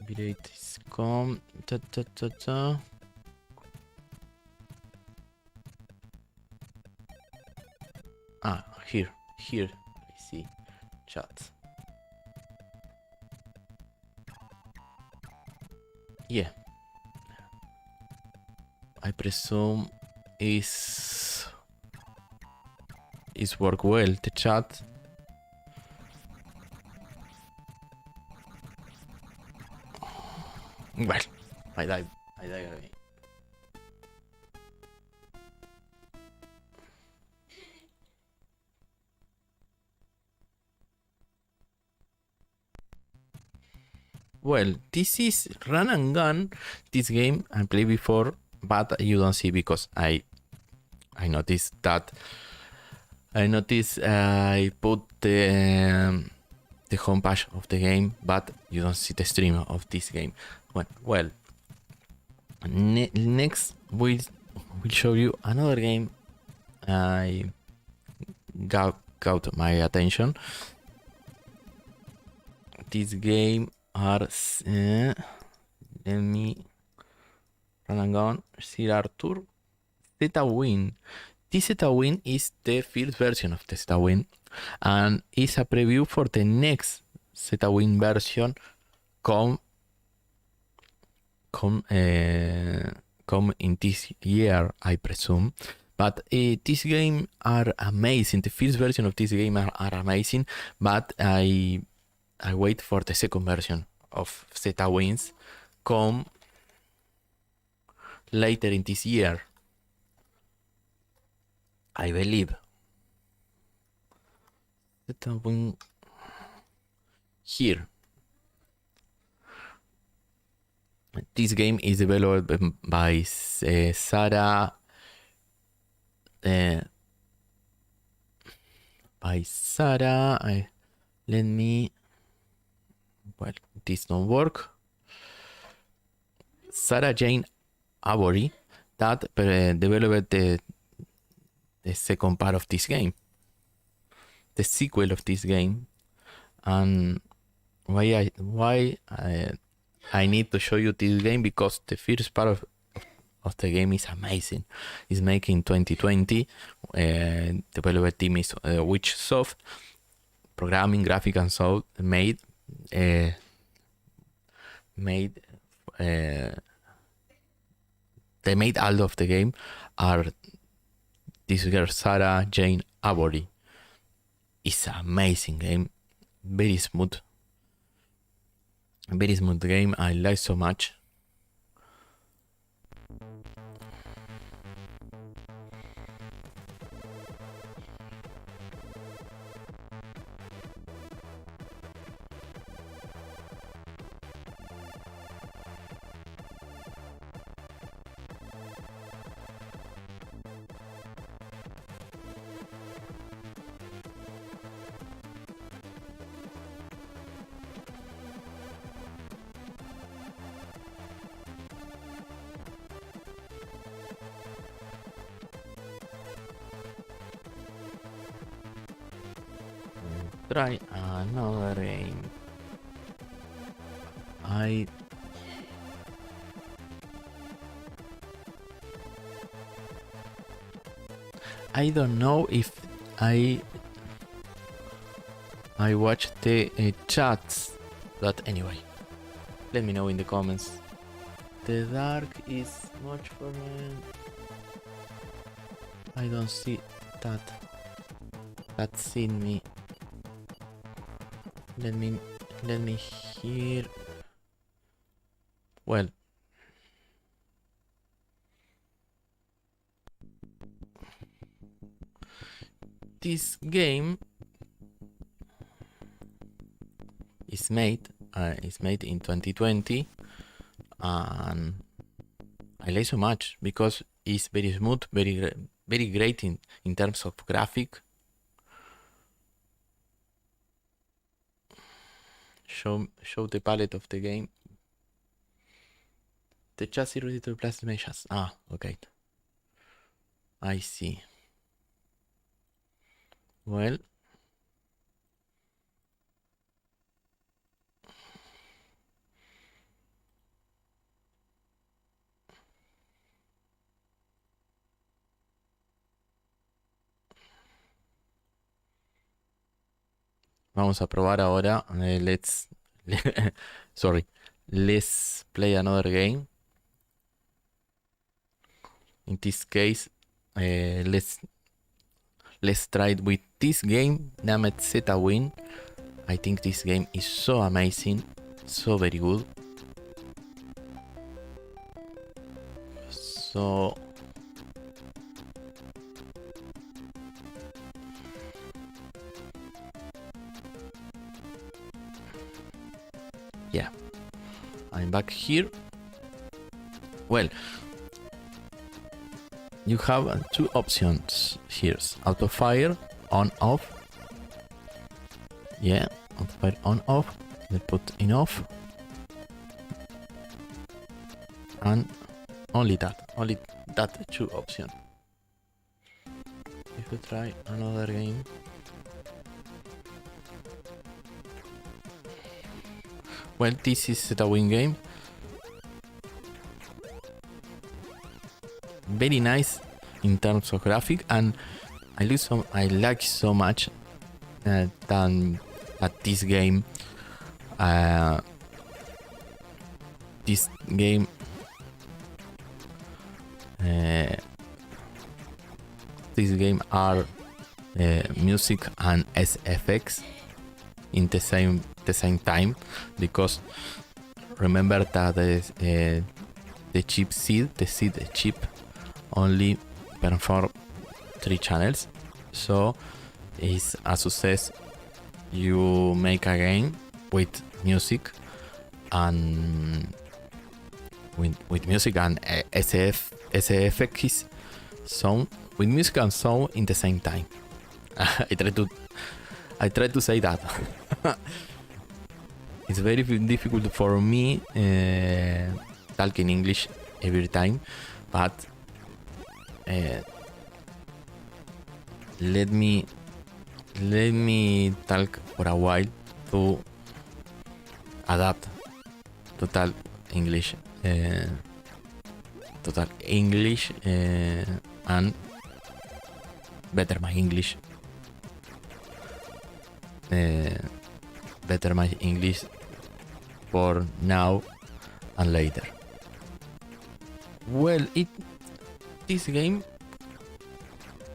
Bitrate is com. Here. I see chat. Yeah. I presume is work well the chat. Well, I died again. Well, this is run and gun. This game I played before, but you don't see because I noticed that I notice I put the homepage of the game, but you don't see the stream of this game. Well, next we'll show you another game I got my attention. This game are let me run and gun. Sir Arthur Zeta Win. This Zeta Win is the first version of the Zeta Win, and is a preview for the next Zeta Win version come in this year, I presume. But this game are amazing. The first version of this game are amazing, but I wait for the second version of Zeta Wins come later in this year, I believe. Zeta Win here. This game is developed by Sarah. Let me. Well, this don't work. Sarah Jane Avery that developed the second part of this game, the sequel of this game, and why I need to show you this game, because the first part of the game is amazing. It's made in 2020. Developer team is Witchsoft. Programming, graphic, and so made. They made all of the game are this girl Sarah Jane Avery. It's an amazing game, very smooth game. I like so much. Try another game. I don't know if I watched the chats, but anyway, let me know in the comments. The dark is much for me. I don't see that. That's in me. Let me hear. Well, this game is made in 2020, and I like so much because it's very smooth, very great in terms of graphic. Show the palette of the game. The chassis ready to replace meshes. Okay. I see. Well. Vamos a probar ahora. Let's play another game. In this case, let's try it with this game named Zeta Win. I think this game is so amazing, so very good. So yeah, I'm back here. Well, you have two options here: auto fire on off. Yeah, amplifier on off. Let's put in off. And only that two option. If we try another game. Well, this is the win game. Very nice in terms of graphic, and I like so much that this game are music and SFX in the same time, because remember that the seed chip only perform 3 channels, so it's a success. You make a game with music and SFX sound, with music and sound in the same time. I try to say that. It's very difficult for me talking English every time, but let me talk for a while to adapt total English, and better my English. Better my English for now and later. Well, this game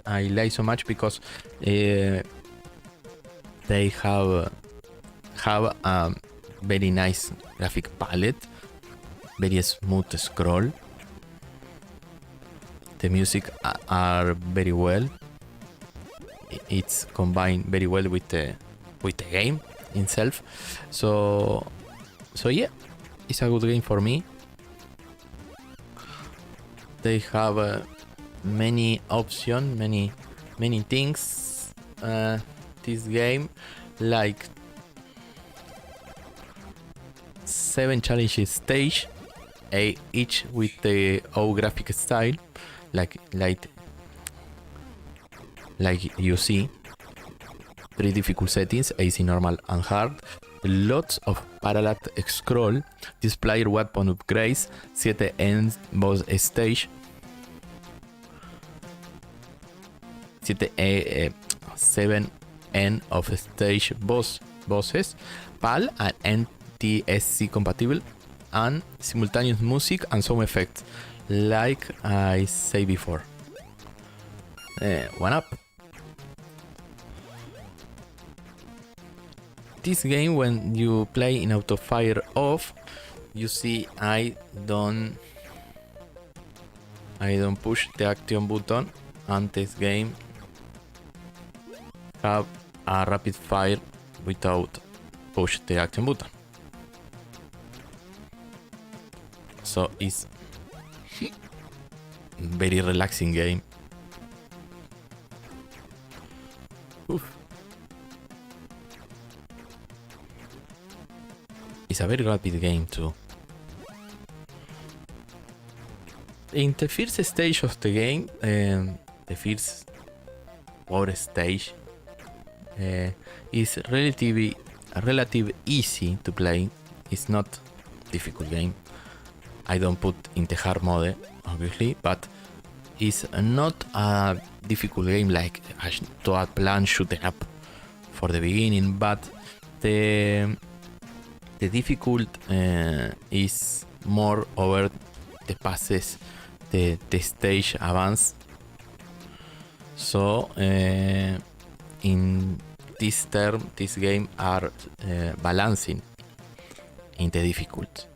I like so much because they have a very nice graphic palette, very smooth scroll. The music are very well. It's combined very well with the game itself. So yeah, it's a good game for me. They have many options, many things. This game, like 7 challenges stage, each with their own graphic style, like you see. 3 difficult settings, easy, normal and hard. Lots of parallel scroll, display weapon upgrades, 7 end boss stage, 7 end of stage bosses, PAL and NTSC compatible, and simultaneous music and sound effects, like I say before. One up. This game, when you play in auto fire off, you see I don't push the action button, and this game have a rapid fire without push the action button. So it's very relaxing game. Oof. It's a very rapid game too. In the first stage of the game, the first war stage, is relatively easy to play. It's not difficult game. I don't put in the hard mode, obviously, but it's not a difficult game like a plan shooting up for the beginning. But the difficult is more over the passes, the stage advance. So in this term, this game are balancing in the difficult.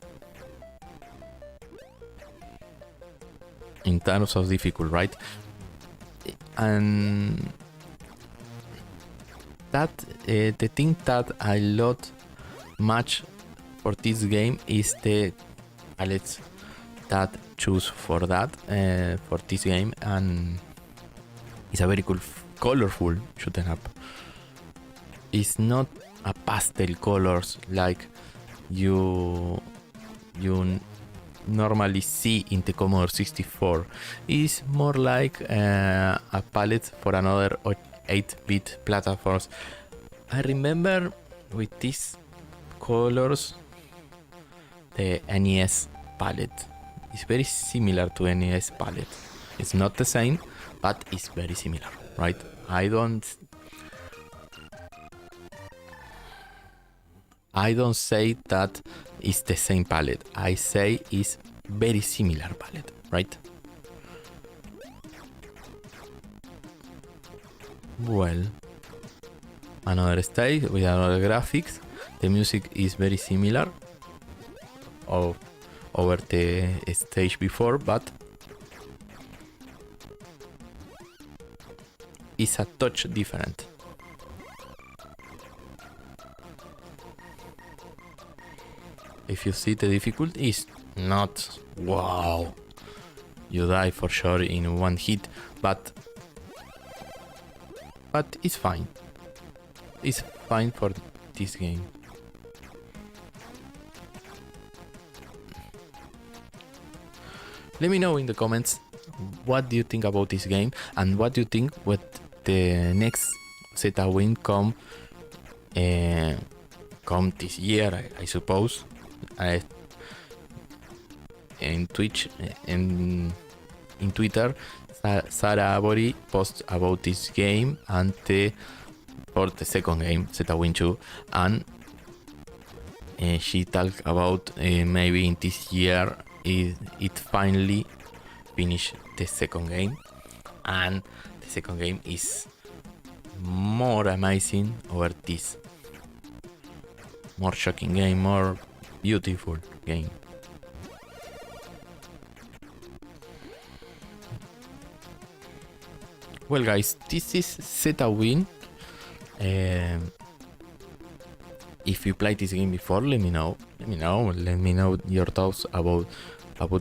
In terms of difficult, right? And that the thing that I love much for this game is the palettes that choose for that for this game, and it's a very colorful shooting up. It's not a pastel colors like you normally see in the Commodore 64. It's more like a palette for another 8-bit platforms. I remember with these colors the NES palette. It's very similar to NES palette. It's not the same, but it's very similar, right? I don't say that it's the same palette. I say it's very similar palette, right? Well, another stage with another graphics. The music is very similar over the stage before, but it's a touch different. If you see the difficulty, is not wow. You die for sure in one hit, but it's fine. It's fine for this game. Let me know in the comments what do you think about this game and what do you think with the next Zeta Win come this year, I suppose. In Twitch, in Twitter, Sarah Abory posts about this game and for the second game, Zeta Win 2, and she talked about maybe in this year it finally finished the second game, and the second game is more amazing over this. More shocking game, more beautiful game. Well guys, this is Zeta Win. If you played this game before, let me know. Let me know your thoughts about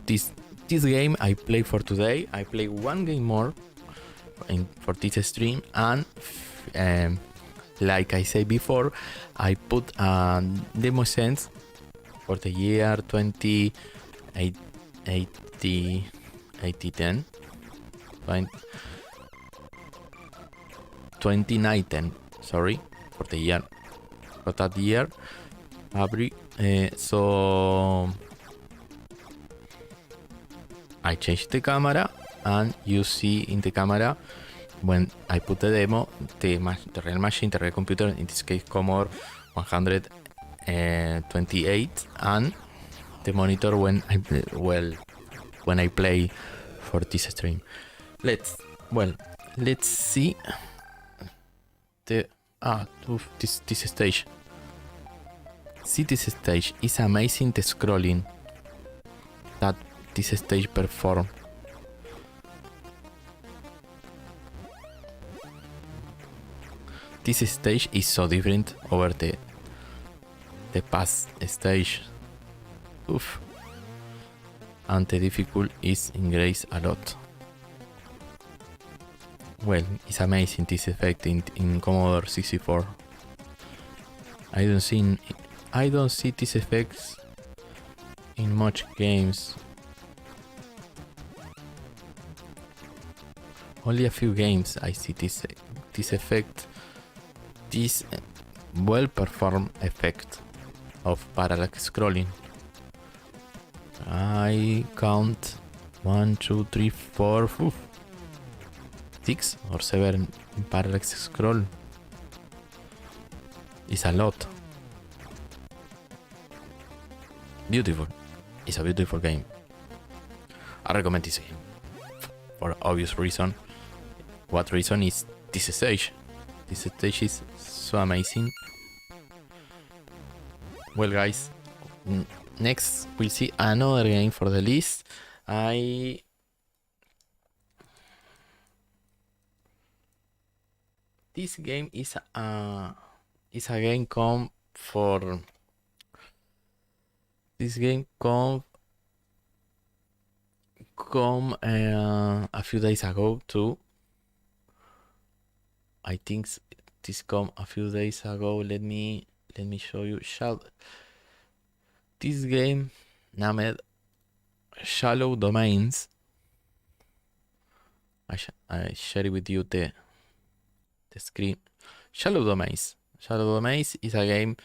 this game. I play for today. I play one game more for this stream, and like I said before, I put a demo sense for the year 2019, sorry, for the year, for that year, so I changed the camera, and you see in the camera when I put the demo, the real machine, the real computer, in this case Commodore 128, and the monitor when I play for this stream. Let's see this stage. See, this stage is amazing. The scrolling that this stage perform. This stage is so different over the past stage. Oof. And the difficulty is increased a lot. Well, it's amazing this effect in Commodore 64. I don't see these effects in much games. Only a few games I see this effect. This well-performed effect of parallax scrolling. I count 1, 2, 3, 4, 6 or 7 parallax scroll. It's a lot. Beautiful. It's a beautiful game. I recommend this game for obvious reason. What reason is this stage? This stage is so amazing. Well guys, next we'll see another game for the list. This game is a game come for this game come a few days ago too. I think this come a few days ago. Let me show you. This game named Shallow Domains. I share with you the screen. Shallow Domains. Shallow Domains is a game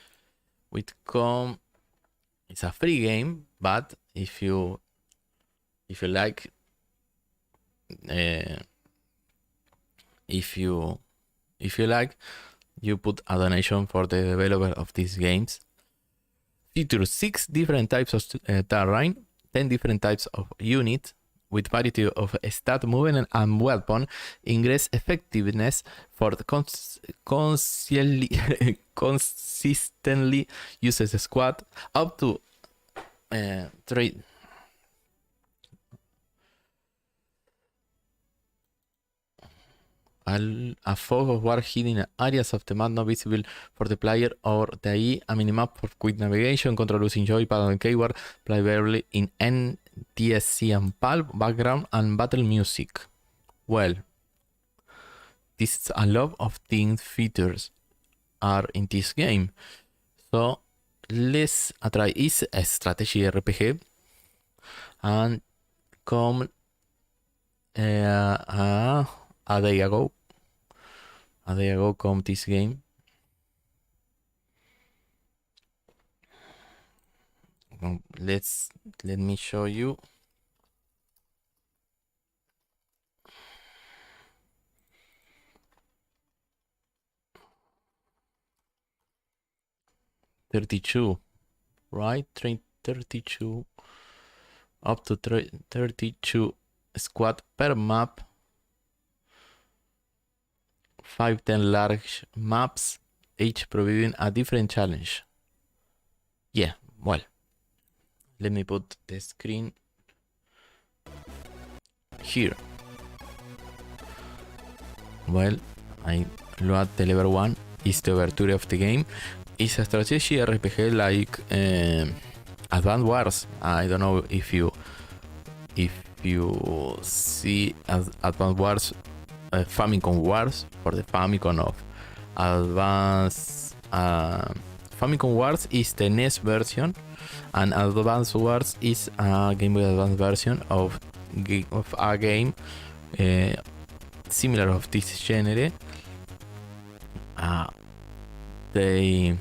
with it's a free game, but if you like, if you like, you put a donation for the developer of these games. Features 6 different types of terrain, 10 different types of unit, with variety of stat, movement, and weapon, ingress effectiveness for the consistently uses a squad up to 3. A fog of war hidden areas of the map not visible for the player or the AI, a minimap for quick navigation, control using joypad and keyboard, playable in NTSC and PAL, background and battle music. Well, this is a lot of things features are in this game. So let's try. It's a strategy RPG and come a day ago. A day ago come this game. Let me show you. $32, right? 32 up to 32 squad per map. 5-10 large maps, each providing a different challenge. Yeah, well, let me put the screen here. Well, I load the level 1 is the overture of the game. It's a strategy RPG like Advance Wars. I don't know if you see Advance Wars, Famicom Wars, for the Famicom of Advance. Famicom Wars is the NES version, and Advance Wars is a Game Boy Advance version of a game similar of this genre. They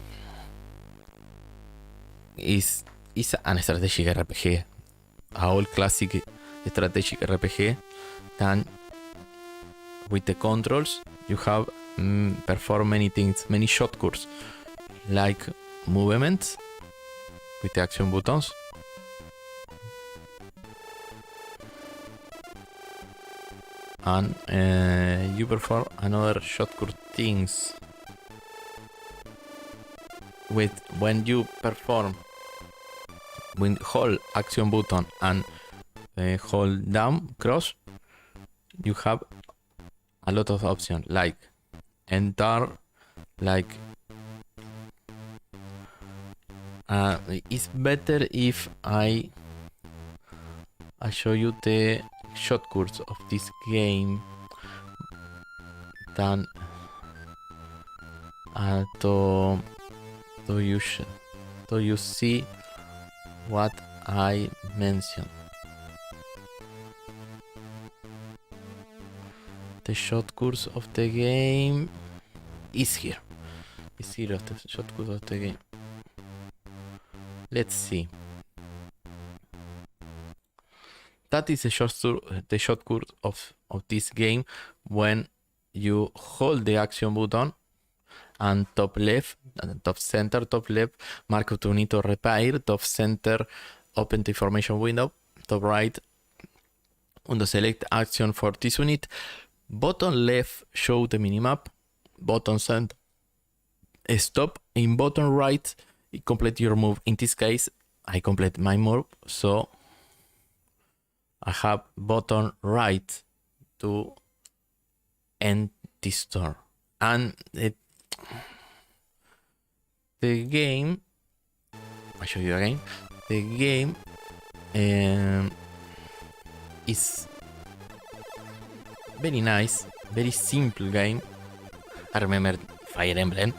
is an strategic RPG, a old classic strategic RPG. Then with the controls you have perform many things, many shortcuts like movements with the action buttons, and you perform another shortcut things with when you perform with hold action button and hold down cross. You have a lot of options like enter, like it's better if I show you the shortcuts of this game than to you see what I mentioned. The shortcuts of the game is here. It's here of the shortcuts of the game. Let's see. That is the shortcut of this game when you hold the action button and top left, top center, top left, mark to need to repair, top center, open the information window, top right, on the select action for this unit, bottom left show the minimap, bottom center stop, in bottom right complete your move. In this case I complete my move, so I have bottom right to end this turn. And the game, I show you again, the game is very nice, very simple game, I remember Fire Emblem.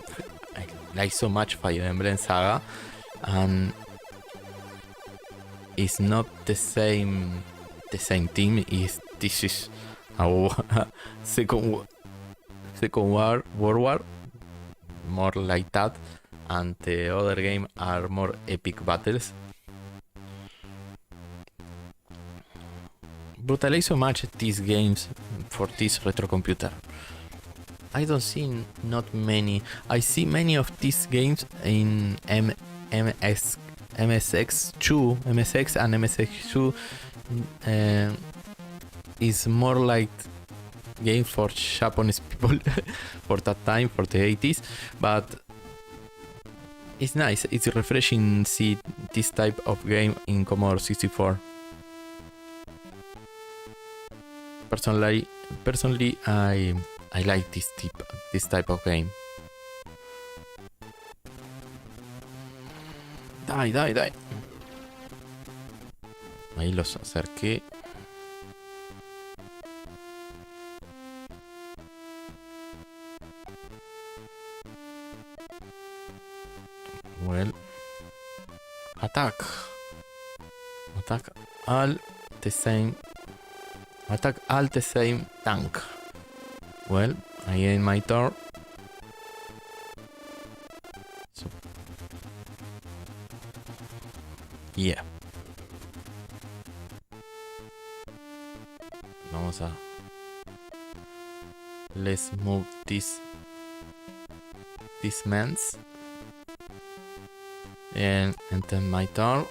I like so much Fire Emblem Saga, and it's not the same team. This is a second World War, more like that, and the other game are more epic battles. But I like so much these games for this retro computer. I don't see not many. I see many of these games in MSX2, MSX and MSX2 is more like game for Japanese people for that time, for the 80s, but it's nice. It's refreshing to see this type of game in Commodore 64. Personally, I like this type of game. Die. Ahí los acerqué. Well, attack all the same tank. Well, I end my turn. So, yeah. Vamos a... Let's move these mans. And then my turn.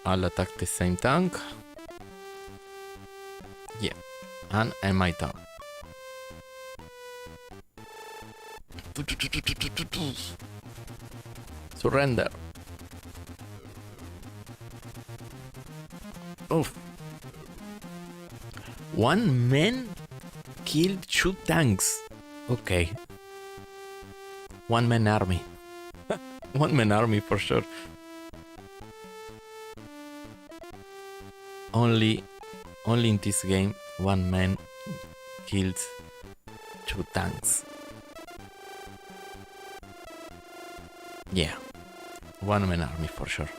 I'll attack the same tank. Yeah, and my turn. Surrender. Oof. One man killed 2 tanks. Okay. One man army. One man army for sure. Only in this game, one man kills 2 tanks. Yeah, one man army for sure.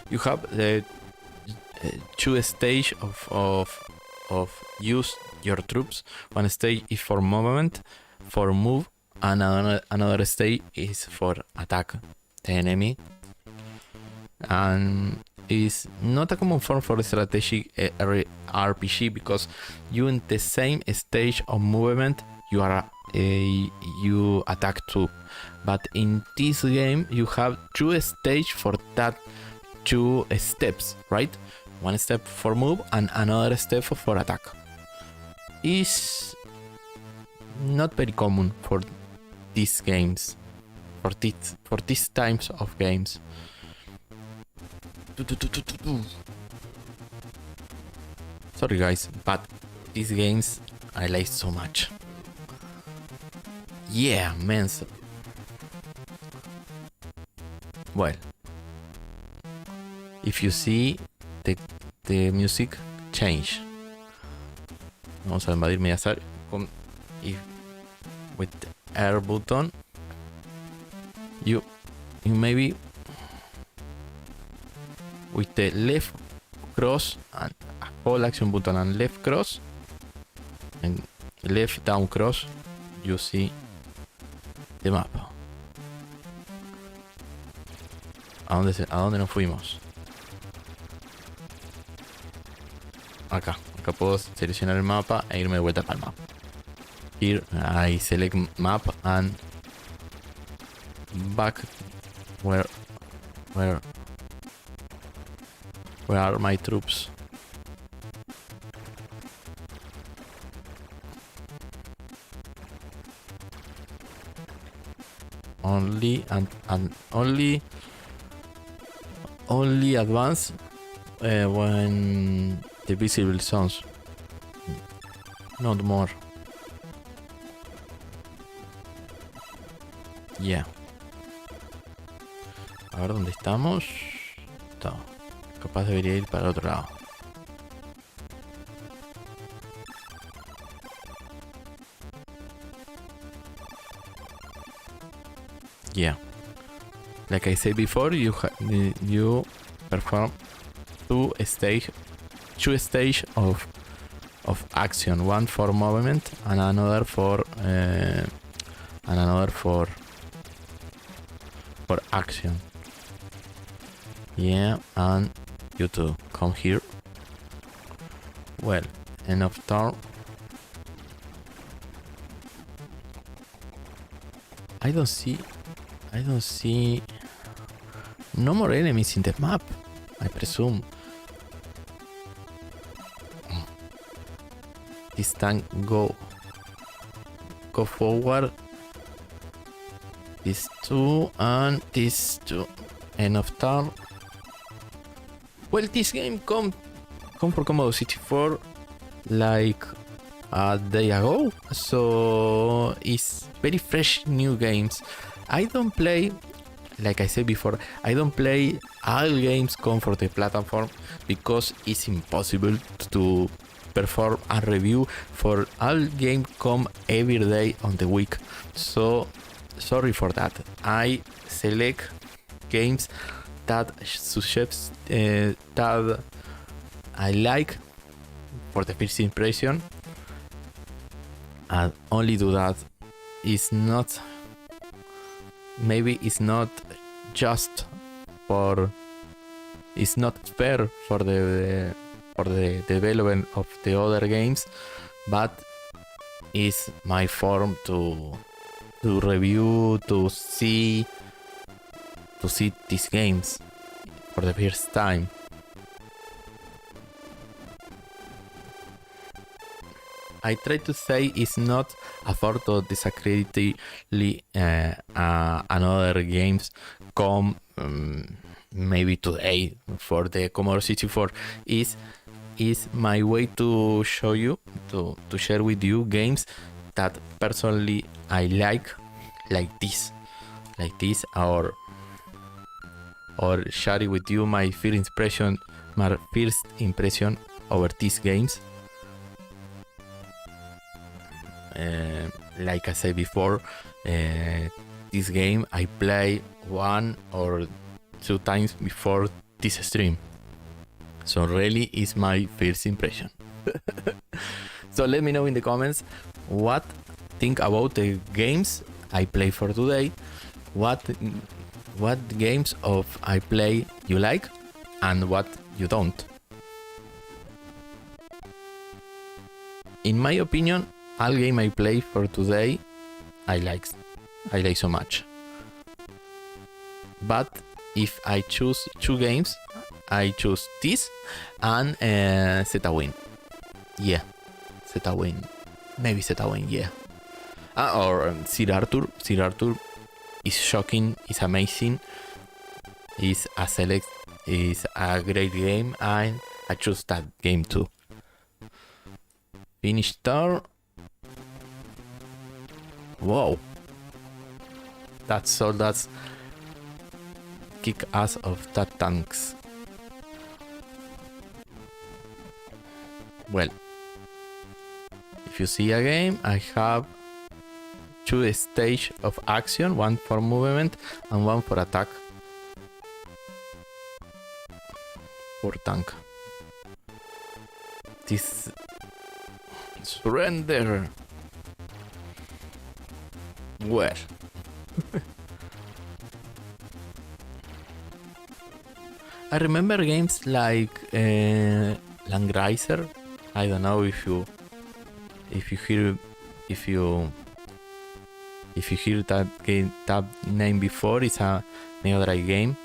You have the 2 stages of use your troops. One stage is for movement, for move, and another stage is for attack the enemy. And is not a common form for strategic RPG because you in the same stage of movement you attack too. But in this game you have 2 stages for that 2 steps, right? One step for move and another step for attack. Is not very common for these games, for these types of games. Sorry guys, but these games I like so much. Yeah, man. Well, if you see the music change. Vamos a invadir Mediasar with the R button. You maybe with the left cross and hold action button and left cross and left down cross, you see the map. ¿A dónde nos fuimos? Acá puedo seleccionar el mapa e irme de vuelta para el mapa. Here I select map and back where are my troops? Only only advance when the visible zones, not more. Yeah. A ver dónde estamos. No. Capaz debería ir para el otro lado. Yeah. Like I said before, you perform two stage of action. One for movement and another for action. Yeah, and you two come here. Well, end of turn. I don't see no more enemies in the map, I presume. This tank go forward. These two and these two. End of turn. Well, this game come for Commodore 64 like a day ago, so it's very fresh new games. I don't play, like I said before, I don't play all games come for the platform because it's impossible to perform a review for all game come every day on the week. So sorry for that. I select games that suggest that I like for the first impression, and only do that. It's not just for, it's not fair for the development of the other games, but it's my form to review, to see these games for the first time. I try to say it's not a thought to discredit another games come maybe today for the Commodore 64. Is my way to show you, to share with you games that personally I like this, or share with you my first impression over these games. Like I said before, this game I play 1 or 2 times before this stream, so really is my first impression. So let me know in the comments what think about the games I play for today, what games of I play you like and what you don't. In my opinion, all game I play for today, I like so much. But if I choose 2 games, I choose this and Zeta-Win. Yeah, Zeta-Win. Maybe Zeta-Win, yeah. Or Sir Arthur. Sir Arthur is shocking, is amazing, is a great game, and I choose that game too. Finish turn. Wow, that's kick ass of that tanks. Well, if you see a game, I have 2 stages of action, one for movement and one for attack. For tank. This surrender. Where? I remember games like Langreiser. I don't know if you hear that game, that name before. It's a Mega Drive game.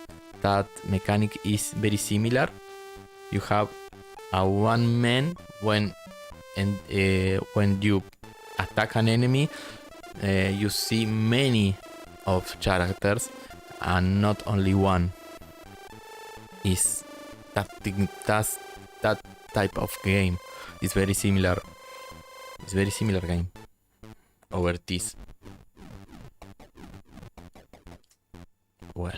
That mechanic is very similar. You have a one man when you attack an enemy. You see many of characters and not only one. Is that type of game is very similar. It's very similar game over this. Well.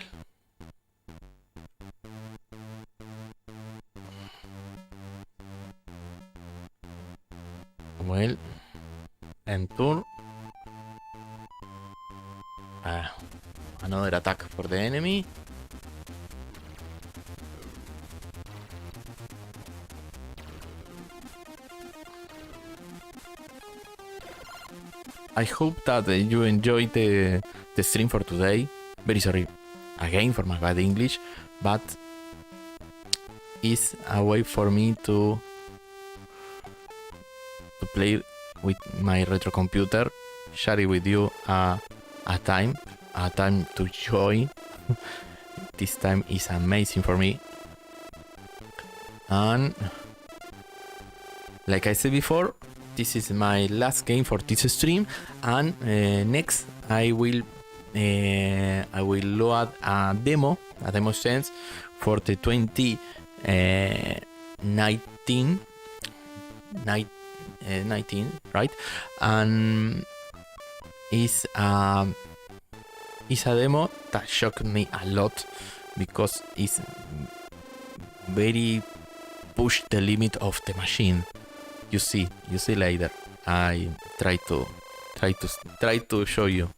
Well, and turn. Another attack for the enemy. I hope that you enjoyed the stream for today. Very sorry again for my bad English, but it's a way for me to play with my retro computer, share it with you a time to join. This time is amazing for me, and like I said before, this is my last game for this stream, and next I will load a demo sense for the 2019, right? And it's a demo that shocked me a lot because it's very push the limit of the machine. You see later. I try to show you.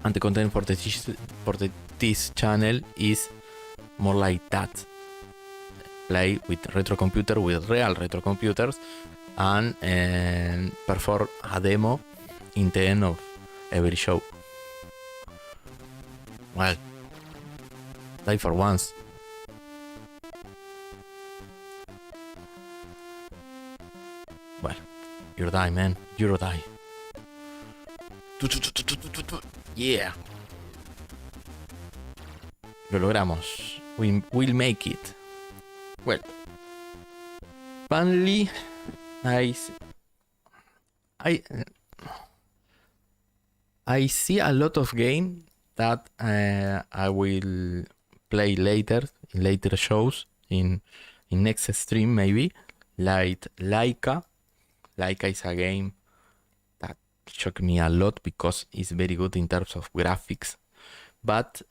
And the content for this channel is more like that. Play with retro computer, with real retro computers, and perform a demo in the end of every show. Well, die for once. Well, you die, man. You die. Yeah. Lo logramos. We'll make it. Well, finally, I see a lot of game that I will play later in later shows in next stream maybe, like Laika. Laika is a game that shocked me a lot because it's very good in terms of graphics, but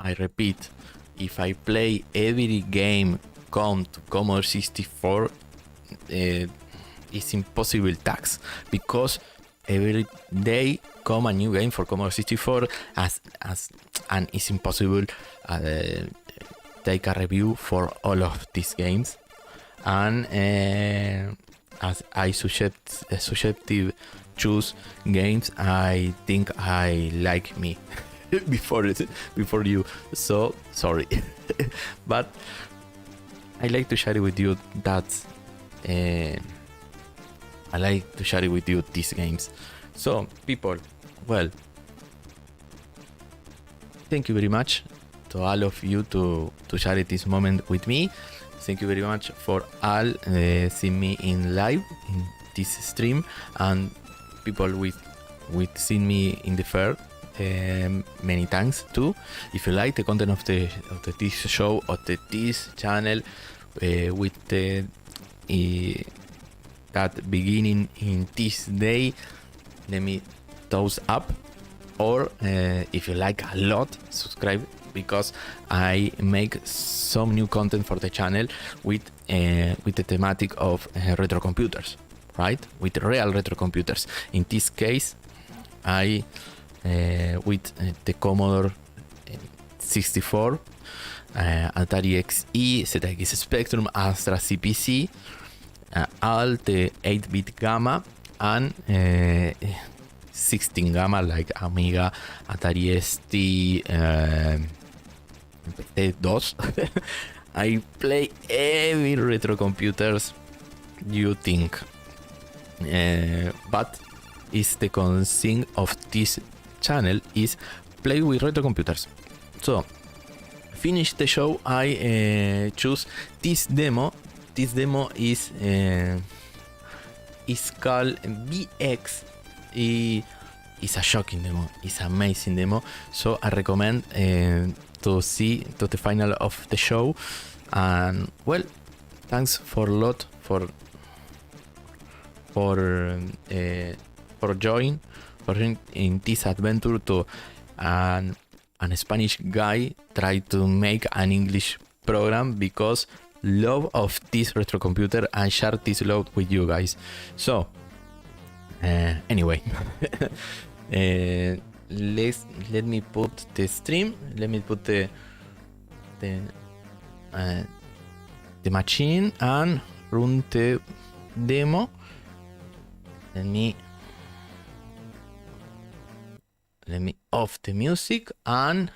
I repeat, if I play every game come to Commodore 64, it's impossible task, because every day come a new game for Commodore 64 and it's impossible take a review for all of these games. And as I subjective choose games, I think I like me before you, so sorry. But I like to share it with you that I like to share it with you these games. So people, well, thank you very much to all of you to share this moment with me. Thank you very much for all seeing me in live in this stream, and people with seeing me in the fair. Many thanks too. If you like the content of this show or this channel, with that beginning in this day, let me thumbs up, or if you like a lot, subscribe, because I make some new content for the channel with the thematic of retro computers, right? With real retro computers. In this case, I with the Commodore 64, Atari XE, ZX Spectrum, Astra CPC, all the 8-bit Gamma, and 16 Gamma like Amiga, Atari ST, DOS. I play every retro computers you think, but is the concern of this channel is play with retro computers. So finish the show, I choose this demo. This demo is called BX. It's a shocking demo. It's an amazing demo. So I recommend to see to the final of the show. And well, thanks for a lot for for joining in this adventure to an Spanish guy try to make an English program because love of this retro computer and share this love with you guys. So anyway, let me put the stream. Let me put the machine and run the demo. Let me off the music and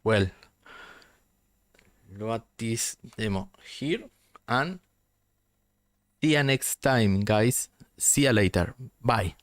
well, load this demo here and see you next time, guys. See you later. Bye.